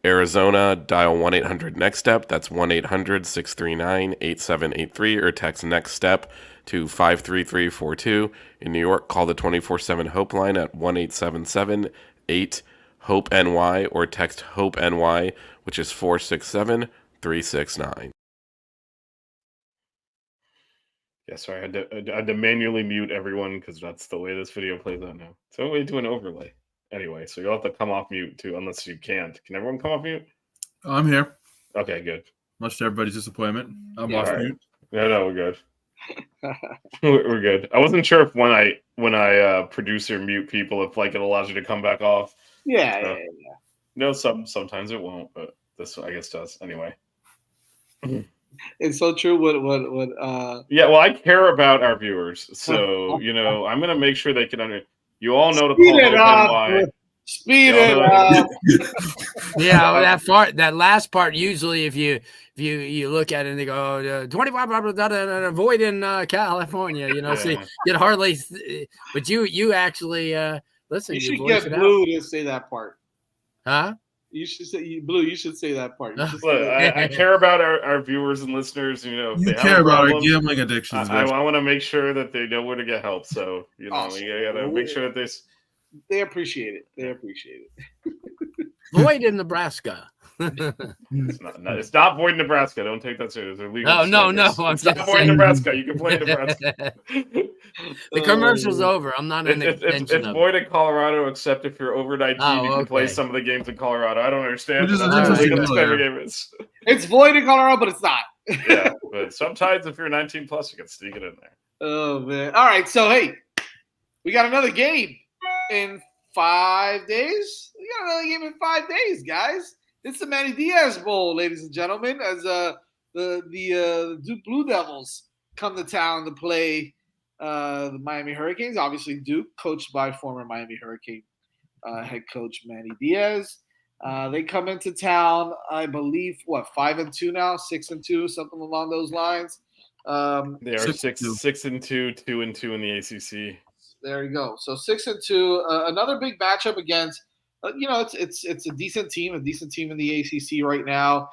Arizona, dial 1-800-NEXT-STEP. That's 1-800-639-8783 or text NEXT STEP to 53342. In New York, call the 24/7 Hope line at 1-877-8-HOPE-NY or text HOPE-NY, which is 467-369. Yeah, sorry, I had to manually mute everyone because that's the way this video plays out now. So we do an overlay. Anyway, so you'll have to come off mute too, unless you can't. Can everyone come off mute? I'm here. Okay, good. Much to everybody's disappointment. I'm Yeah, off all right. mute. No, we're good. We're good. I wasn't sure if when I producer mute people, if it allows you to come back off. Yeah, So, yeah. No, sometimes it won't, but this I guess does anyway. It's so true. What Yeah, well, I care about our viewers, so I'm gonna make sure they can You all know to Speed call it up. OpenY. Speed You all it know- up. Yeah, well, that last part, usually if you look at it and they go 25 void in California, so you'd hardly, but you actually listen. You You should voice get it Blue to say that part. out. Huh? You should say Blue. You should say that part. You should Look, say I care about our viewers and listeners. If You they have care a about our problem, gambling addictions. I want to make sure that they know where to get help. So Awesome. we gotta make sure that they appreciate it. They appreciate it. Void in Nebraska. it's not void in Nebraska. Don't take that serious. They're legal. No. I'm It's just not void in saying. Nebraska. You can play in Nebraska. The commercial's over. I'm not an It's extension of void in Colorado, except if you're over 19, Oh, you can play okay. some of the games in Colorado. I don't understand. Which is but an that's what interesting legal layer. game is. It's void in Colorado, but it's not. Yeah, but sometimes if you're 19 plus, you can sneak it in there. Oh man! All right, so hey, we got another game in 5 days. We got another game in 5 days, guys. It's the Manny Diaz Bowl, ladies and gentlemen, as the Duke Blue Devils come to town to play the Miami Hurricanes. Obviously, Duke, coached by former Miami Hurricane head coach Manny Diaz. They come into town, I believe, 5-2 now, 6-2, something along those lines. They are 6-2, 2-2 in the ACC. There you go. So 6-2, another big matchup against. It's a decent team in the ACC right now.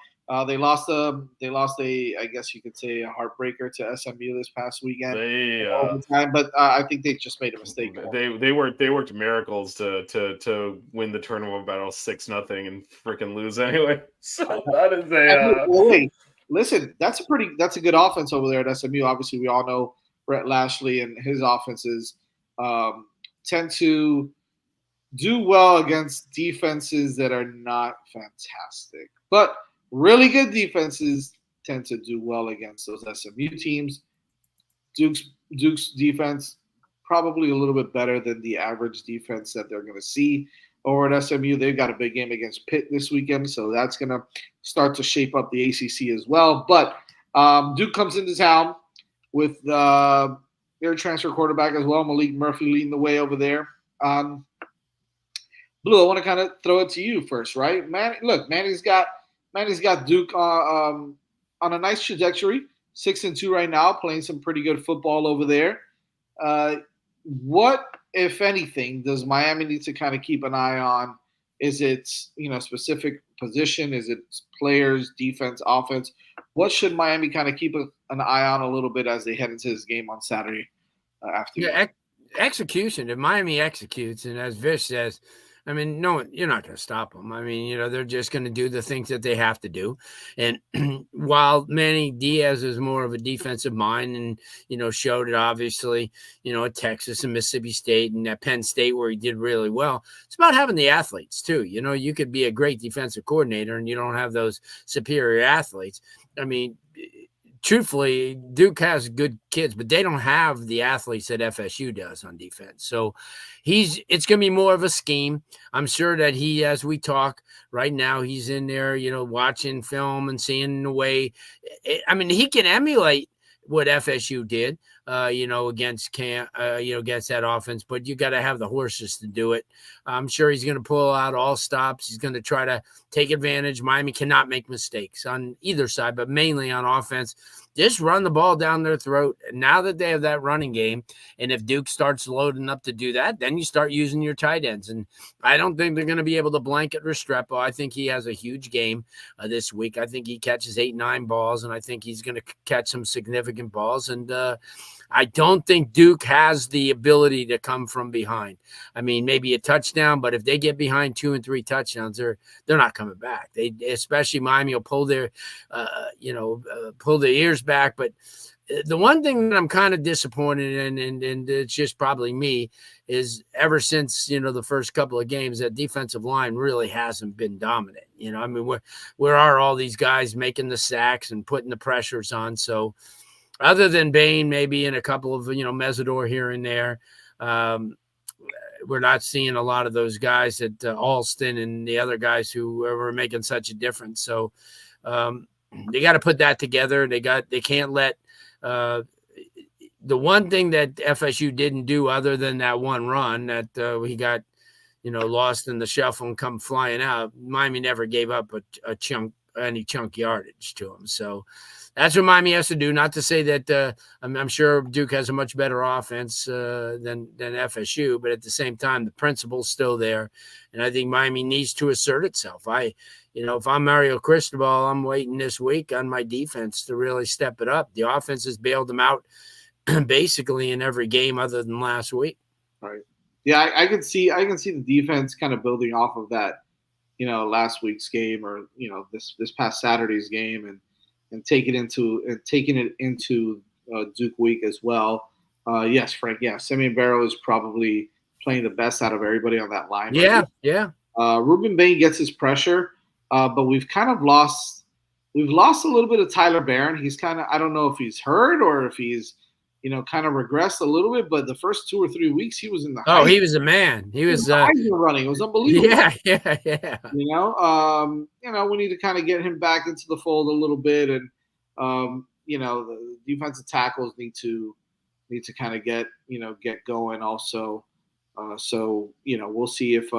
They lost a I guess you could say a heartbreaker to SMU this past weekend. But I think they just made a mistake. They worked miracles to win the tournament battle 6-0 and freaking lose anyway. So that is Wait, listen, that's a good offense over there at SMU. Obviously, we all know Brett Lashley and his offenses tend to do well against defenses that are not fantastic, but really good defenses tend to do well against those SMU teams. Duke's Duke's defense probably a little bit better than the average defense that they're going to see over at SMU. They've got a big game against Pitt this weekend, so that's going to start to shape up the ACC as well. But Duke comes into town with their transfer quarterback as well, Malik Murphy, leading the way over there. Blue, I want to kind of throw it to you first, right? Manny's got Duke on a nice trajectory, 6-2 right now, playing some pretty good football over there. What, if anything, does Miami need to kind of keep an eye on? Is it specific position? Is it players, defense, offense? What should Miami kind of keep an eye on a little bit as they head into this game on Saturday afternoon? Yeah, execution. If Miami executes, and as Vish says, I mean, no, you're not going to stop them. I mean, they're just going to do the things that they have to do. And while Manny Diaz is more of a defensive mind and, showed it obviously, at Texas and Mississippi State and at Penn State where he did really well, it's about having the athletes too. You could be a great defensive coordinator and you don't have those superior athletes. I mean, truthfully, Duke has good kids, but they don't have the athletes that FSU does on defense. So it's going to be more of a scheme. I'm sure that as we talk right now, he's in there, watching film and seeing the way. I mean, he can emulate what FSU did, against against that offense, but you got to have the horses to do it. I'm sure he's going to pull out all stops. He's going to try to take advantage. Miami cannot make mistakes on either side, but mainly on offense. Just run the ball down their throat. And now that they have that running game, and if Duke starts loading up to do that, then you start using your tight ends. And I don't think they're going to be able to blanket Restrepo. I think he has a huge game this week. I think he catches 8-9 balls, and I think he's going to catch some significant balls. And I don't think Duke has the ability to come from behind. I mean, maybe a touchdown, but if they get behind 2 and 3 touchdowns, they're not coming back. Especially Miami will pull their ears back. But the one thing that I'm kind of disappointed in, and it's just probably me, is ever since the first couple of games, that defensive line really hasn't been dominant. I mean, where are all these guys making the sacks and putting the pressures on? So other than Bain, maybe in a couple of Mesidor here and there, we're not seeing a lot of those guys at Alston and the other guys who were making such a difference. So they got to put that together. They can't let the one thing that FSU didn't do other than that one run that he got, lost in the shuffle and come flying out. Miami never gave up any chunk yardage to him. So that's what Miami has to do. Not to say that I'm sure Duke has a much better offense than FSU, but at the same time, the principle's still there. And I think Miami needs to assert itself. If I'm Mario Cristobal, I'm waiting this week on my defense to really step it up. The offense has bailed them out basically in every game other than last week. Right. Yeah, I can see the defense kind of building off of that, last week's game or this past Saturday's game and taking it into Duke week as well. Yes, Frank. Yeah, Simeon Barrow is probably playing the best out of everybody on that line. Yeah, yeah. Ruben Bain gets his pressure, but we've kind of lost a little bit of Tyler Barron. He's kind of, I don't know if he's hurt or if he's kind of regressed a little bit, but the first 2 or 3 weeks he was in the he was a man. He was running. It was unbelievable. Yeah. We need to kind of get him back into the fold a little bit, and the defensive tackles need to kind of get going also. So we'll see if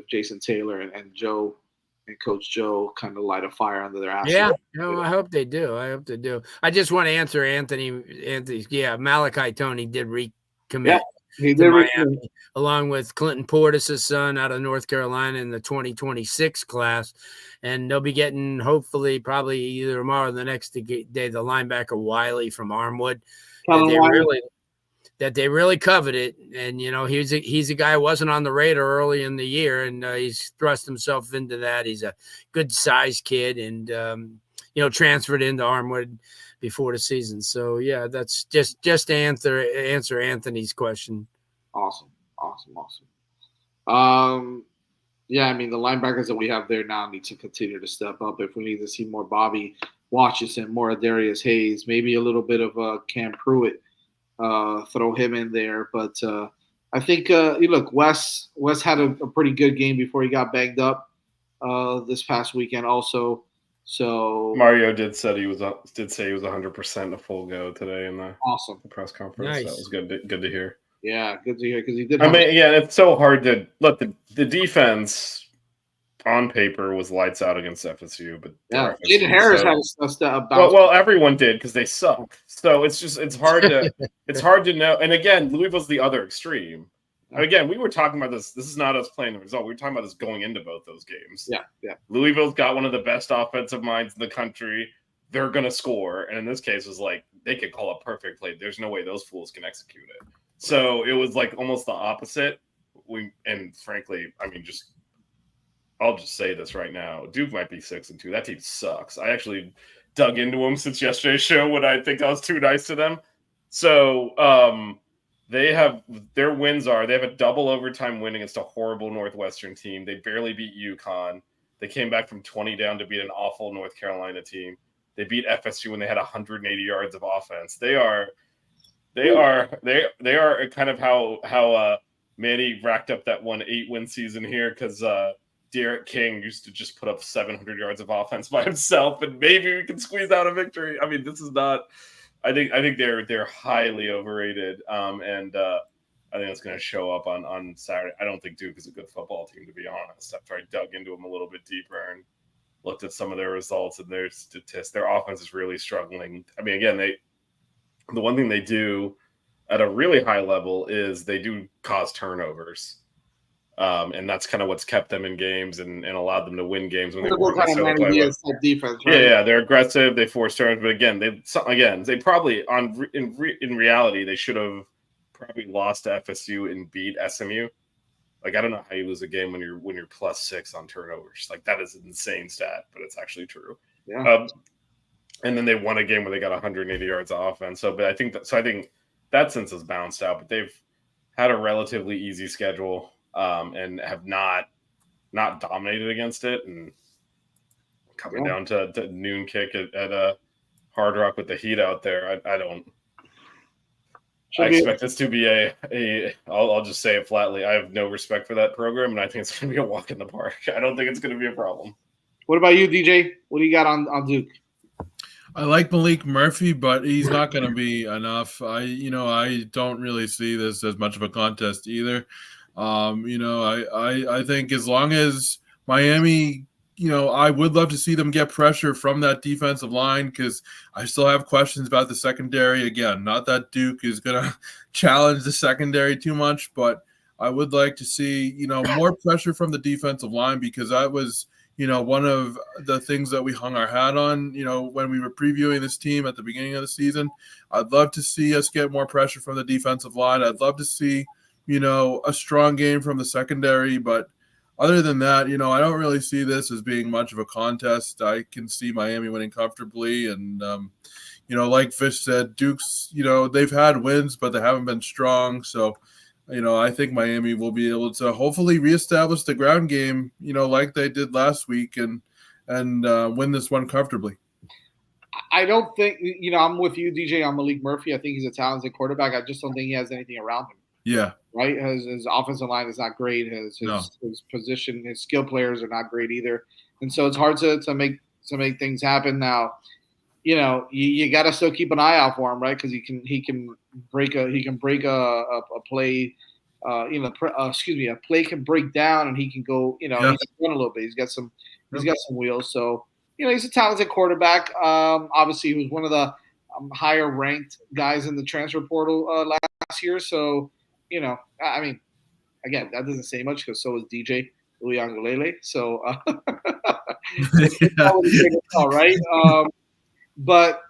Jason Taylor and Joe and Coach Joe kind of light a fire under their ass. Yeah, I hope they do. I just want to answer Anthony's. Yeah, Malachi Tony did recommit to Miami, along with Clinton Portis' son out of North Carolina in the 2026 class. And they'll be getting, hopefully, probably either tomorrow or the next day, the linebacker Wiley from Armwood. That they really coveted. And, he's a guy who wasn't on the radar early in the year, and he's thrust himself into that. He's a good-sized kid and, transferred into Armwood before the season. So, yeah, that's just to answer Anthony's question. Awesome. Yeah, I mean, the linebackers that we have there now need to continue to step up. If we need to see more Bobby Washington, more Darius Hayes, maybe a little bit of Cam Pruitt. Throw him in there, but I think look, Wes had a pretty good game before he got banged up this past weekend, also. So Mario did say he was 100% a full go today in the awesome. press conference. Nice. That was good to hear. Yeah, good to hear because he did. I mean, yeah, it's so hard to look. The defense on paper was lights out against FSU, but yeah, FSU, Jaden Harris so, has a bounce. well, everyone did because they suck. So it's hard to know. And again, Louisville's the other extreme. And again, we were talking about this. This is not us playing the result. We were talking about this going into both those games. Yeah. Louisville's got one of the best offensive minds in the country. They're going to score. And in this case, it was like they could call a perfect play. There's no way those fools can execute it. So it was like almost the opposite. And frankly, I mean, I'll just say this right now. Duke might be 6-2. That team sucks. I actually dug into them since yesterday's show when I think I was too nice to them. So they have their wins are they have a double overtime win against a horrible Northwestern team. They barely beat UConn. They came back from 20 down to beat an awful North Carolina team. They beat FSU when they had 180 yards of offense. They are kind of how Manny racked up that 8-win season here because Derek King used to just put up 700 yards of offense by himself, and maybe we can squeeze out a victory. I mean, this is not. I think they're highly overrated, and I think it's going to show up on Saturday. I don't think Duke is a good football team, to be honest. After I dug into them a little bit deeper and looked at some of their results and their statistics, their offense is really struggling. I mean, again, the one thing they do at a really high level is they do cause turnovers. And that's kind of what's kept them in games and allowed them to win games when they were kind of Manny Diaz type defense, right? Yeah, they're aggressive. They force turnovers, but again, they probably in reality they should have probably lost to FSU and beat SMU. Like I don't know how you lose a game when you're +6 on turnovers. Like that is an insane stat, but it's actually true. Yeah. And then they won a game where they got 180 yards of offense. So, but I think that sense has bounced out. But they've had a relatively easy schedule. And have not dominated against it, and coming down to noon kick at Hard Rock with the heat out there. I expect this to be I'll just say it flatly. I have no respect for that program, and I think it's going to be a walk in the park. I don't think it's going to be a problem. What about you, DJ? What do you got on Duke? I like Malik Murphy, but he's not going to be enough. I don't really see this as much of a contest either. I think as long as Miami, I would love to see them get pressure from that defensive line because I still have questions about the secondary. Again, not that Duke is going to challenge the secondary too much, but I would like to see, more pressure from the defensive line because that was, one of the things that we hung our hat on, when we were previewing this team at the beginning of the season. I'd love to see us get more pressure from the defensive line. I'd love to see a strong game from the secondary, but other than that, I don't really see this as being much of a contest. I can see Miami winning comfortably, and like Fish said, Duke's, they've had wins, but they haven't been strong. So, I think Miami will be able to hopefully reestablish the ground game, like they did last week, and win this one comfortably. I don't think I'm with you, DJ, on Malik Murphy. I think he's a talented quarterback. I just don't think he has anything around him. Yeah. Right. His offensive line is not great. His position, his skill players are not great either. And so it's hard to make things happen. Now, you got to still keep an eye out for him, right? Because he can break a play. A play can break down and he can go. He can run a little bit. He's got some wheels. So he's a talented quarterback. Obviously, he was one of the higher ranked guys in the transfer portal last year. So. I mean, again, that doesn't say much because so is DJ Uyunglele. So, all right. But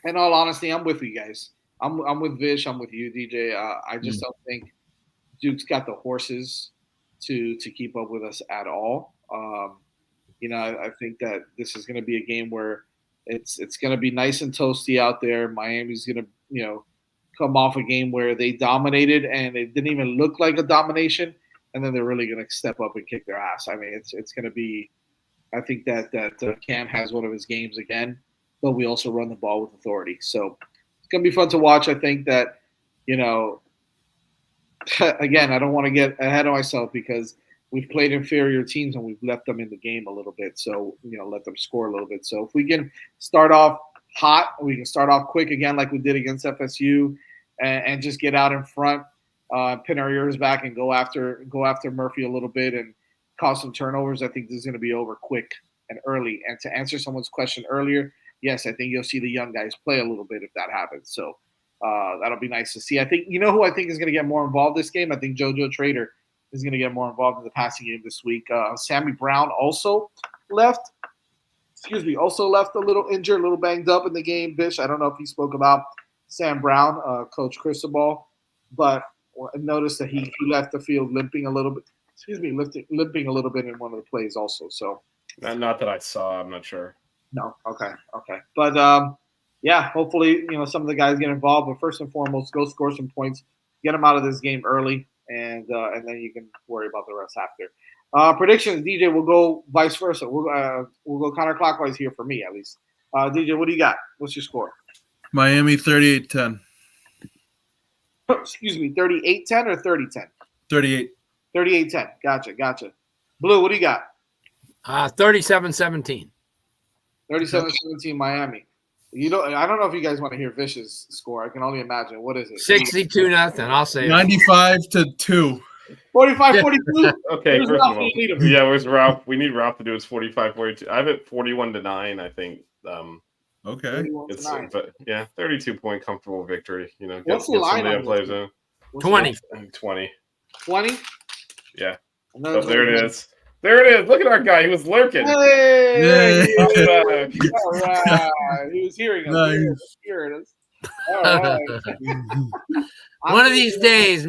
in all honesty, I'm with you guys. I'm with Vish. I'm with you, DJ. I just don't think Duke's got the horses to keep up with us at all. I think that this is going to be a game where it's going to be nice and toasty out there. Miami's going to, come off a game where they dominated and it didn't even look like a domination, and then they're really going to step up and kick their ass. I mean, it's going to be. I think that Cam has one of his games again. but we also run the ball with authority. So it's going to be fun to watch. I think that, again, I don't want to get ahead of myself because we've played inferior teams and we've left them in the game a little bit. So, let them score a little bit. So if we can start off hot, we can start off quick again like we did against FSU and just get out in front, pin our ears back and go after Murphy a little bit and cause some turnovers. I think this is going to be over quick and early. And to answer someone's question earlier, yes, I think you'll see the young guys play a little bit if that happens. So that'll be nice to see. I think, who I think is going to get more involved this game? I think JoJo Trader is going to get more involved in the passing game this week. Sammy Brown also left a little injured, a little banged up in the game. Bish, I don't know if he spoke about Sam Brown, Coach Cristobal, but I noticed that he left the field limping a little bit. Limping a little bit in one of the plays also. So not that I saw. I'm not sure. No. Okay. But hopefully, some of the guys get involved. But first and foremost, go score some points, get them out of this game early, and then you can worry about the rest after. Predictions, DJ. We'll go vice versa. We'll go counterclockwise here for me at least. DJ, what do you got? What's your score? Miami 38-10. Excuse me, 38-10 or 30-10? 38. 38-10. Gotcha. Blue, what do you got? 37-17. 37-17 Miami. I don't know if you guys want to hear Vish's score. I can only imagine. What is it? 62-0. I'll say 95-2. 45-42. Okay, Where's first Ralph? of all, You need him. where's Ralph? We need Ralph to do his 45-42. I have it 41-9. I think. Okay. It's, but yeah, 32-point comfortable victory. What's the line on players this? in 20. 20. 20? Yeah. Oh, there it is. There it is. Look at our guy. He was lurking. Hey! Yeah. All right. He was hearing us. Nice. Hearing us. All right. One of these days,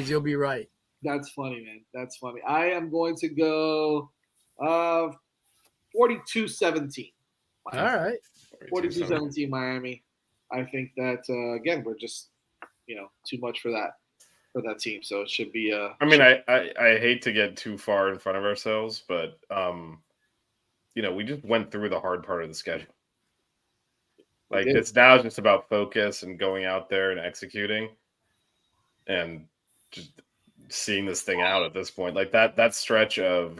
you'll be right. That's funny, man. That's funny. I am going to go 42-17. All right. 42-17 Miami. I think that, again, we're just, too much for that team. So it should be I mean, I hate to get too far in front of ourselves, but we just went through the hard part of the schedule. Like it's now just about focus and going out there and executing and just seeing this thing out at this point. Like that stretch of.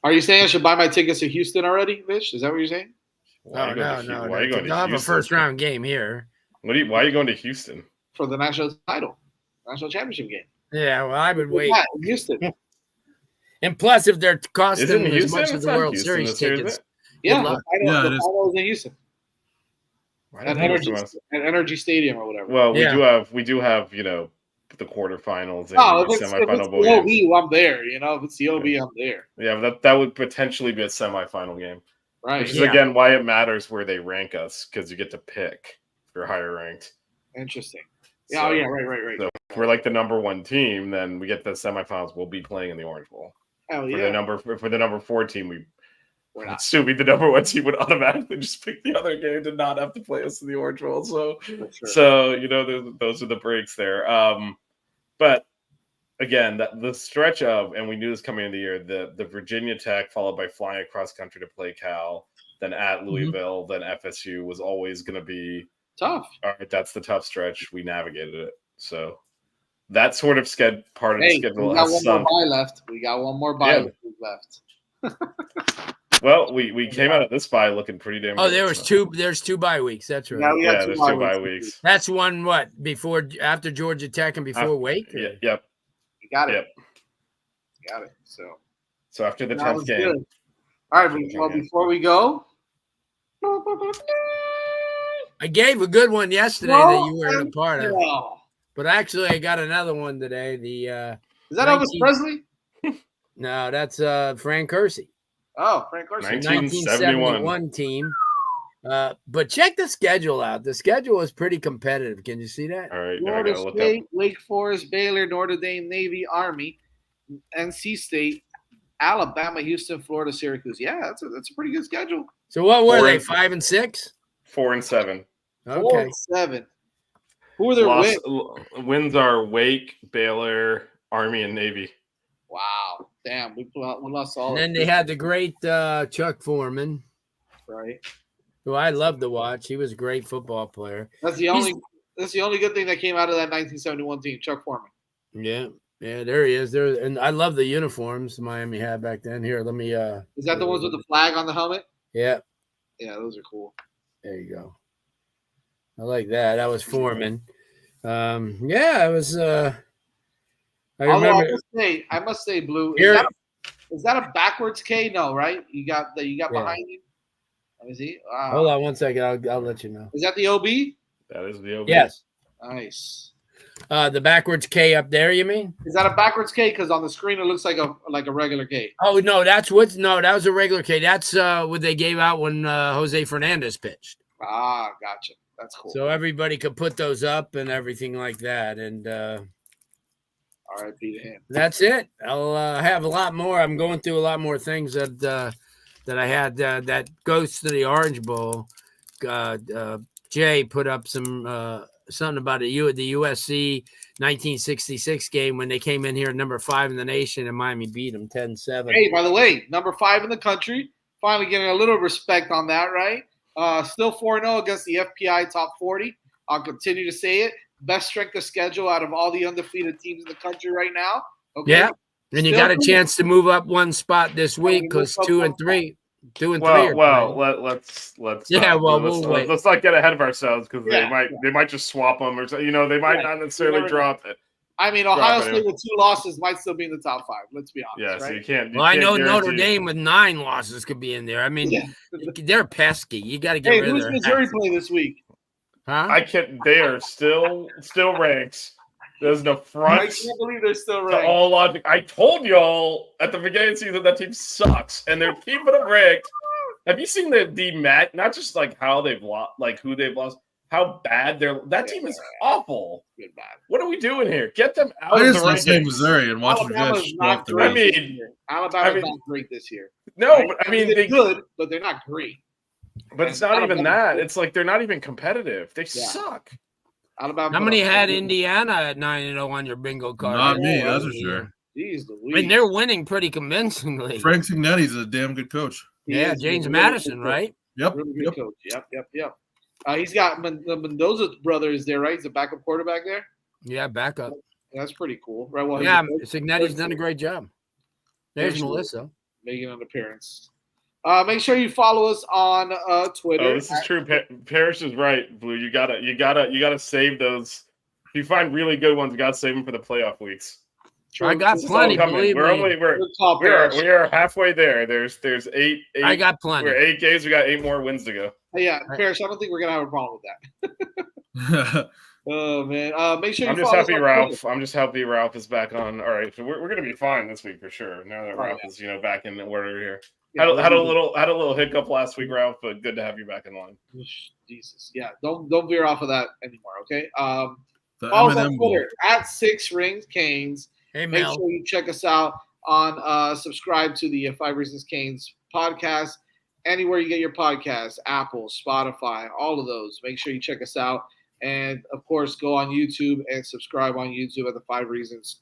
Are you saying I should buy my tickets to Houston already, Vish? Is that what you're saying? No. Why are you going to Houston? Have a first round game here. Why are you going to Houston? For the national championship game. Yeah, well, I would wait. Yeah, Houston. And plus, if they're costing Isn't as Houston? much as It's the not World Houston Series this year, is tickets. it? Yeah, luck. the final is in Houston. At Energy Stadium or whatever. Well, we do have the quarterfinals and semifinal bowl games. games. I'm there. If it's the OB, I'm there. Yeah, but that would potentially be a semifinal game. Right. Which is again why it matters where they rank us, because you get to pick if you're higher ranked. Interesting. Yeah. So, Right. So if we're like the number one team, then we get the semifinals. We'll be playing in the Orange Bowl. Hell yeah. For the number 4 team, we're not. Assuming the number 1 team would automatically just pick the other game to not have to play us in the Orange Bowl. So, those are the breaks there. But again, the stretch of, and we knew this coming into the year, the Virginia Tech followed by flying across country to play Cal, then at Louisville, then FSU was always going to be tough. All right, that's the tough stretch. We navigated it. So that sort of part of the schedule we got has one more bye left. We got one more bye left. Well, we came out of this bye looking pretty damn good. There's 2 bye weeks. That's right. Yeah, there's 2 bye weeks. That's one after Georgia Tech and before Wake? Yep. You got it. Yep. Got it. So after the 10th game. Good. All right, well, before we go, I gave a good one yesterday that you weren't a part of. No. But actually, I got another one today. Is that Elvis Presley? No, that's Frank Kersey. Oh, Frank Kersey. 1971 team. But check the schedule out. The schedule is pretty competitive. Can you see that? All right. Florida State, Wake Forest, Baylor, Notre Dame, Navy, Army, NC State, Alabama, Houston, Florida, Syracuse. Yeah, that's a pretty good schedule. So what were they? 5 and 6? 4 and 7. Okay. 4 and 7. Who are their wins? Wins are Wake, Baylor, Army, and Navy. Wow. Damn, we lost all. And then they had the great Chuck Foreman. Right. who I love to watch. He was a great football player. That's the only good thing that came out of that 1971 team, Chuck Foreman. Yeah, there he is. There, and I love the uniforms Miami had back then. Here, let me. Is that the ones with the flag on the helmet? Yeah. Yeah, those are cool. There you go. I like that. That was Foreman. Yeah, it was. I remember. I must say, Blue. Is that a backwards K? No, right? You got behind you. Let me see. Wow. Hold on one second. I'll let you know. Is that the OB? That is the OB. Yes. Nice. The backwards K up there, you mean? Is that a backwards K? Because on the screen it looks like a regular K. Oh no, that was a regular K. That's what they gave out when Jose Fernandez pitched. Ah, gotcha. That's cool. So everybody could put those up and everything like that. And R.I.P. to him. that's it. I'll have a lot more. I'm going through a lot more things that I had that goes to the Orange Bowl. Jay put up some something about the USC 1966 game when they came in here number 5 in the nation and Miami beat them 10-7. Hey, by the way, number 5 in the country. Finally getting a little respect on that, right? Still 4-0 against the FPI top 40. I'll continue to say it. Best strength of schedule out of all the undefeated teams in the country right now. Okay? Yeah, and you got a chance to move up one spot this week because 2 and 3. 2 and 3. Let's not get ahead of ourselves because they might just swap them or they might not necessarily drop it. I mean, Ohio State with 2 losses might still be in the top 5. Let's be honest. Yeah, right? so you can't. I know Notre Dame with 9 losses could be in there. I mean, they're pesky. You got to get rid of them. Who's Missouri playing this week? Huh? I can't. They are still ranked. There's no front. I can't believe they're still ranked. All logic. I told y'all at the beginning of the season that team sucks, and they're keeping them ranked. Have you seen the match? Not just like how they've lost, like who they've lost. How bad that team is awful. Good, bad. What are we doing here? Get them out I of just the want to say rankings. Missouri and watch Alabama's Vish not the great. Alabama's not great this year. No, right? but I mean they're good, but they're not great. But it's not even that. It's like they're not even competitive. They suck. Alabama. How many had Indiana at 9-0 on your bingo card? Not me, that's for sure. Jeez Louise. And they're winning pretty convincingly. Frank Signetti's a damn good coach. Yeah, James Madison, right? Yep. Really good coach. Yep. He's got the Mendoza brother is there, right? He's a backup quarterback there. Yeah, backup. That's pretty cool, right? Well, yeah, Signetti's done a great job. There's Melissa making an appearance. Make sure you follow us on Twitter. Oh, this is true. Parrish is right, Blue. You gotta save those. If you find really good ones, you gotta save them for the playoff weeks. True. I got plenty. Believe me. We are halfway there. There's 8. I got plenty. We're 8 games. We got 8 more wins to go. Yeah, Parrish, I don't think we're gonna have a problem with that. Oh man, make sure. I'm just happy Ralph is back on. All right, so we're gonna be fine this week for sure. Now that Ralph is back in order here. Had a little hiccup last week, Ralph, but good to have you back in line. Jesus, yeah, don't veer off of that anymore, okay? Follow us on Twitter at 6 Rings Canes. Hey, make Mel. sure you check us out on subscribe to the 5 Reasons Canes podcast. Anywhere you get your podcasts, Apple, Spotify, all of those. Make sure you check us out. And, of course, go on YouTube and subscribe on YouTube at the 5 Reasons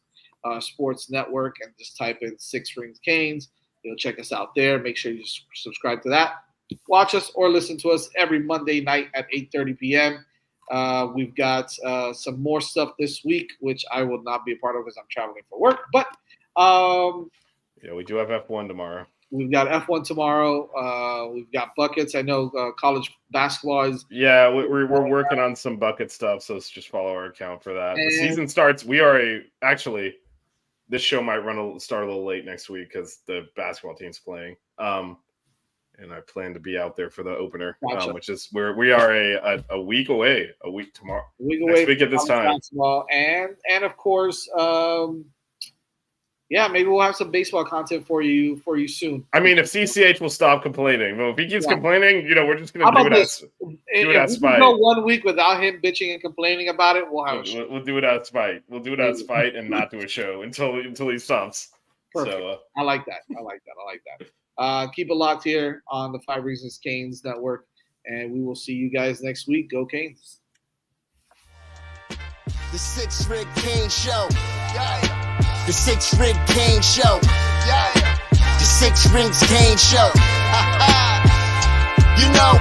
Sports Network and just type in 6 Rings Canes. You'll check us out there. Make sure you subscribe to that. Watch us or listen to us every Monday night at 8:30 p.m. We've got some more stuff this week, which I will not be a part of because I'm traveling for work. But we do have F1 tomorrow. We've got F1 tomorrow. We've got buckets. I know college basketball is. Yeah, we're working on some bucket stuff, so just follow our account for that. The season starts. We are actually. This show might start a little late next week because the basketball team's playing. And I plan to be out there for the opener, which is where we are a week away. A week tomorrow. Next week at this time. Basketball. And of course, maybe we'll have some baseball content for you soon. I mean, if CCH will stop complaining, well, if he keeps complaining, we're just going to do it as spite. Go 1 week without him bitching and complaining about it, we'll have a show. We'll do it as spite. We'll do it as spite and not do a show until he stops. Perfect. So, I like that. Keep it locked here on the 5 Reasons Canes Network, and we will see you guys next week. Go Canes. The 6 Rig Cane Show. Yeah. The 6 Rig Cane Show. Yeah. The 6 Rings Cane Show. You know.